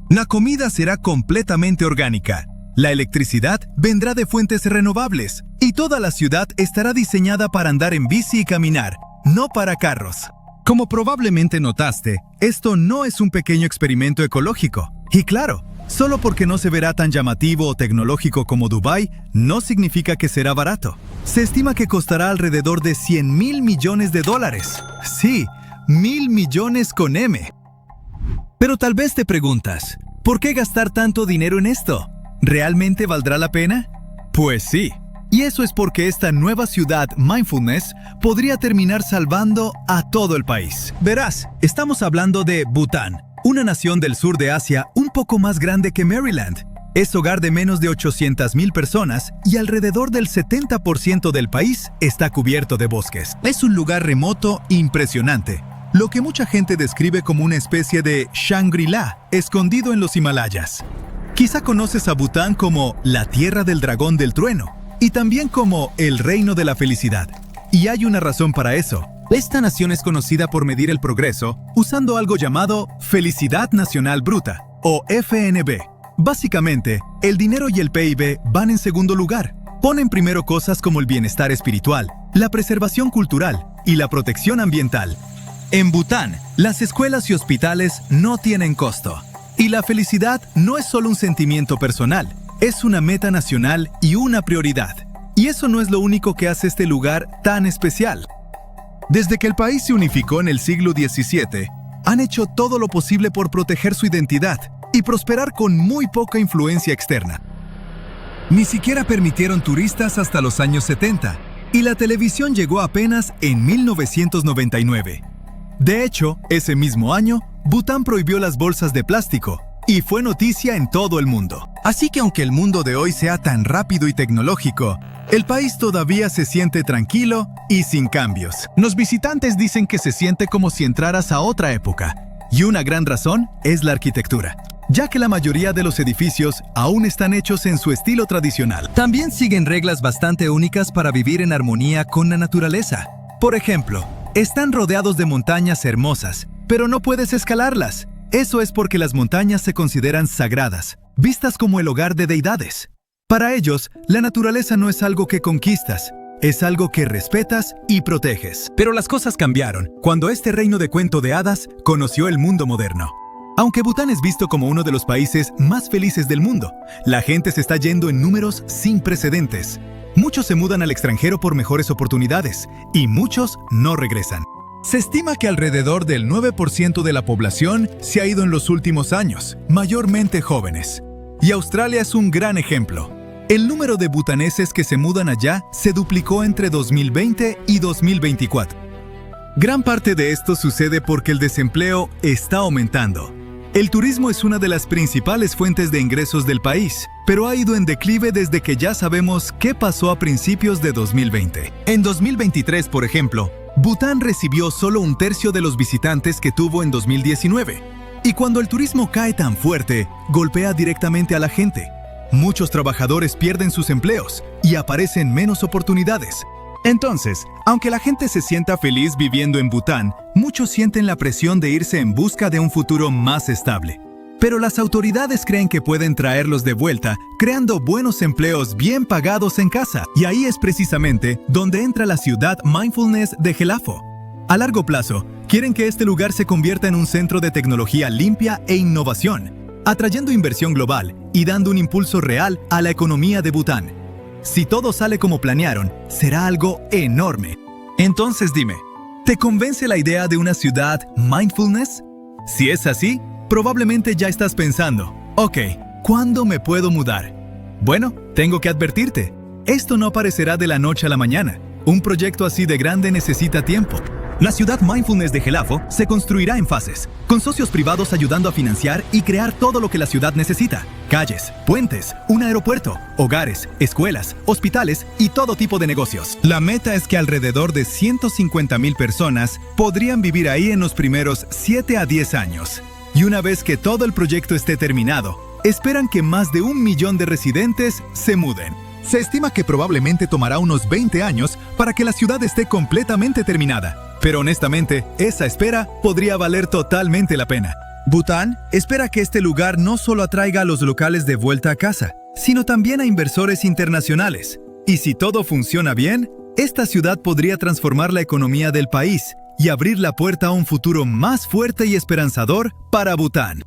La comida será completamente orgánica. La electricidad vendrá de fuentes renovables y toda la ciudad estará diseñada para andar en bici y caminar, no para carros. Como probablemente notaste, esto no es un pequeño experimento ecológico. Y claro, solo porque no se verá tan llamativo o tecnológico como Dubái, no significa que será barato. Se estima que costará alrededor de $100,000 millones. Sí, 1,000 millones con M. Pero tal vez te preguntas, ¿por qué gastar tanto dinero en esto? ¿Realmente valdrá la pena? Pues sí. Y eso es porque esta nueva ciudad Mindfulness podría terminar salvando a todo el país. Verás, estamos hablando de Bután, una nación del sur de Asia un poco más grande que Maryland. Es hogar de menos de 800,000 personas y alrededor del 70% del país está cubierto de bosques. Es un lugar remoto impresionante, lo que mucha gente describe como una especie de Shangri-La escondido en los Himalayas. Quizá conoces a Bután como la tierra del dragón del trueno y también como el reino de la felicidad. Y hay una razón para eso. Esta nación es conocida por medir el progreso usando algo llamado Felicidad Nacional Bruta, o FNB. Básicamente, el dinero y el PIB van en segundo lugar. Ponen primero cosas como el bienestar espiritual, la preservación cultural y la protección ambiental. En Bután, las escuelas y hospitales no tienen costo. Y la felicidad no es solo un sentimiento personal, es una meta nacional y una prioridad. Y eso no es lo único que hace este lugar tan especial. Desde que el país se unificó en el siglo XVII, han hecho todo lo posible por proteger su identidad y prosperar con muy poca influencia externa. Ni siquiera permitieron turistas hasta los años 70, y la televisión llegó apenas en 1999. De hecho, ese mismo año, Bután prohibió las bolsas de plástico, y fue noticia en todo el mundo. Así que aunque el mundo de hoy sea tan rápido y tecnológico, el país todavía se siente tranquilo y sin cambios. Los visitantes dicen que se siente como si entraras a otra época, y una gran razón es la arquitectura, ya que la mayoría de los edificios aún están hechos en su estilo tradicional. También siguen reglas bastante únicas para vivir en armonía con la naturaleza. Por ejemplo, están rodeados de montañas hermosas, pero no puedes escalarlas. Eso es porque las montañas se consideran sagradas, vistas como el hogar de deidades. Para ellos, la naturaleza no es algo que conquistas, es algo que respetas y proteges. Pero las cosas cambiaron cuando este reino de cuento de hadas conoció el mundo moderno. Aunque Bután es visto como uno de los países más felices del mundo, la gente se está yendo en números sin precedentes. Muchos se mudan al extranjero por mejores oportunidades y muchos no regresan. Se estima que alrededor del 9% de la población se ha ido en los últimos años, mayormente jóvenes. Y Australia es un gran ejemplo. El número de butaneses que se mudan allá se duplicó entre 2020 y 2024. Gran parte de esto sucede porque el desempleo está aumentando. El turismo es una de las principales fuentes de ingresos del país, pero ha ido en declive desde que ya sabemos qué pasó a principios de 2020. En 2023, por ejemplo, Bután recibió solo un tercio de los visitantes que tuvo en 2019. Y cuando el turismo cae tan fuerte, golpea directamente a la gente. Muchos trabajadores pierden sus empleos y aparecen menos oportunidades. Entonces, aunque la gente se sienta feliz viviendo en Bután, muchos sienten la presión de irse en busca de un futuro más estable. Pero las autoridades creen que pueden traerlos de vuelta, creando buenos empleos bien pagados en casa. Y ahí es precisamente donde entra la ciudad Mindfulness de Gelafo. A largo plazo, quieren que este lugar se convierta en un centro de tecnología limpia e innovación, atrayendo inversión global y dando un impulso real a la economía de Bután. Si todo sale como planearon, será algo enorme. Entonces dime, ¿te convence la idea de una ciudad Mindfulness? Si es así, probablemente ya estás pensando, ok, ¿cuándo me puedo mudar? Bueno, tengo que advertirte, esto no aparecerá de la noche a la mañana. Un proyecto así de grande necesita tiempo. La ciudad Mindfulness de Gelafo se construirá en fases, con socios privados ayudando a financiar y crear todo lo que la ciudad necesita. Calles, puentes, un aeropuerto, hogares, escuelas, hospitales y todo tipo de negocios. La meta es que alrededor de 150,000 personas podrían vivir ahí en los primeros 7 a 10 años. Y una vez que todo el proyecto esté terminado, esperan que más de 1 millón de residentes se muden. Se estima que probablemente tomará unos 20 años para que la ciudad esté completamente terminada. Pero honestamente, esa espera podría valer totalmente la pena. Bután espera que este lugar no solo atraiga a los locales de vuelta a casa, sino también a inversores internacionales. Y si todo funciona bien, esta ciudad podría transformar la economía del país y abrir la puerta a un futuro más fuerte y esperanzador para Bután.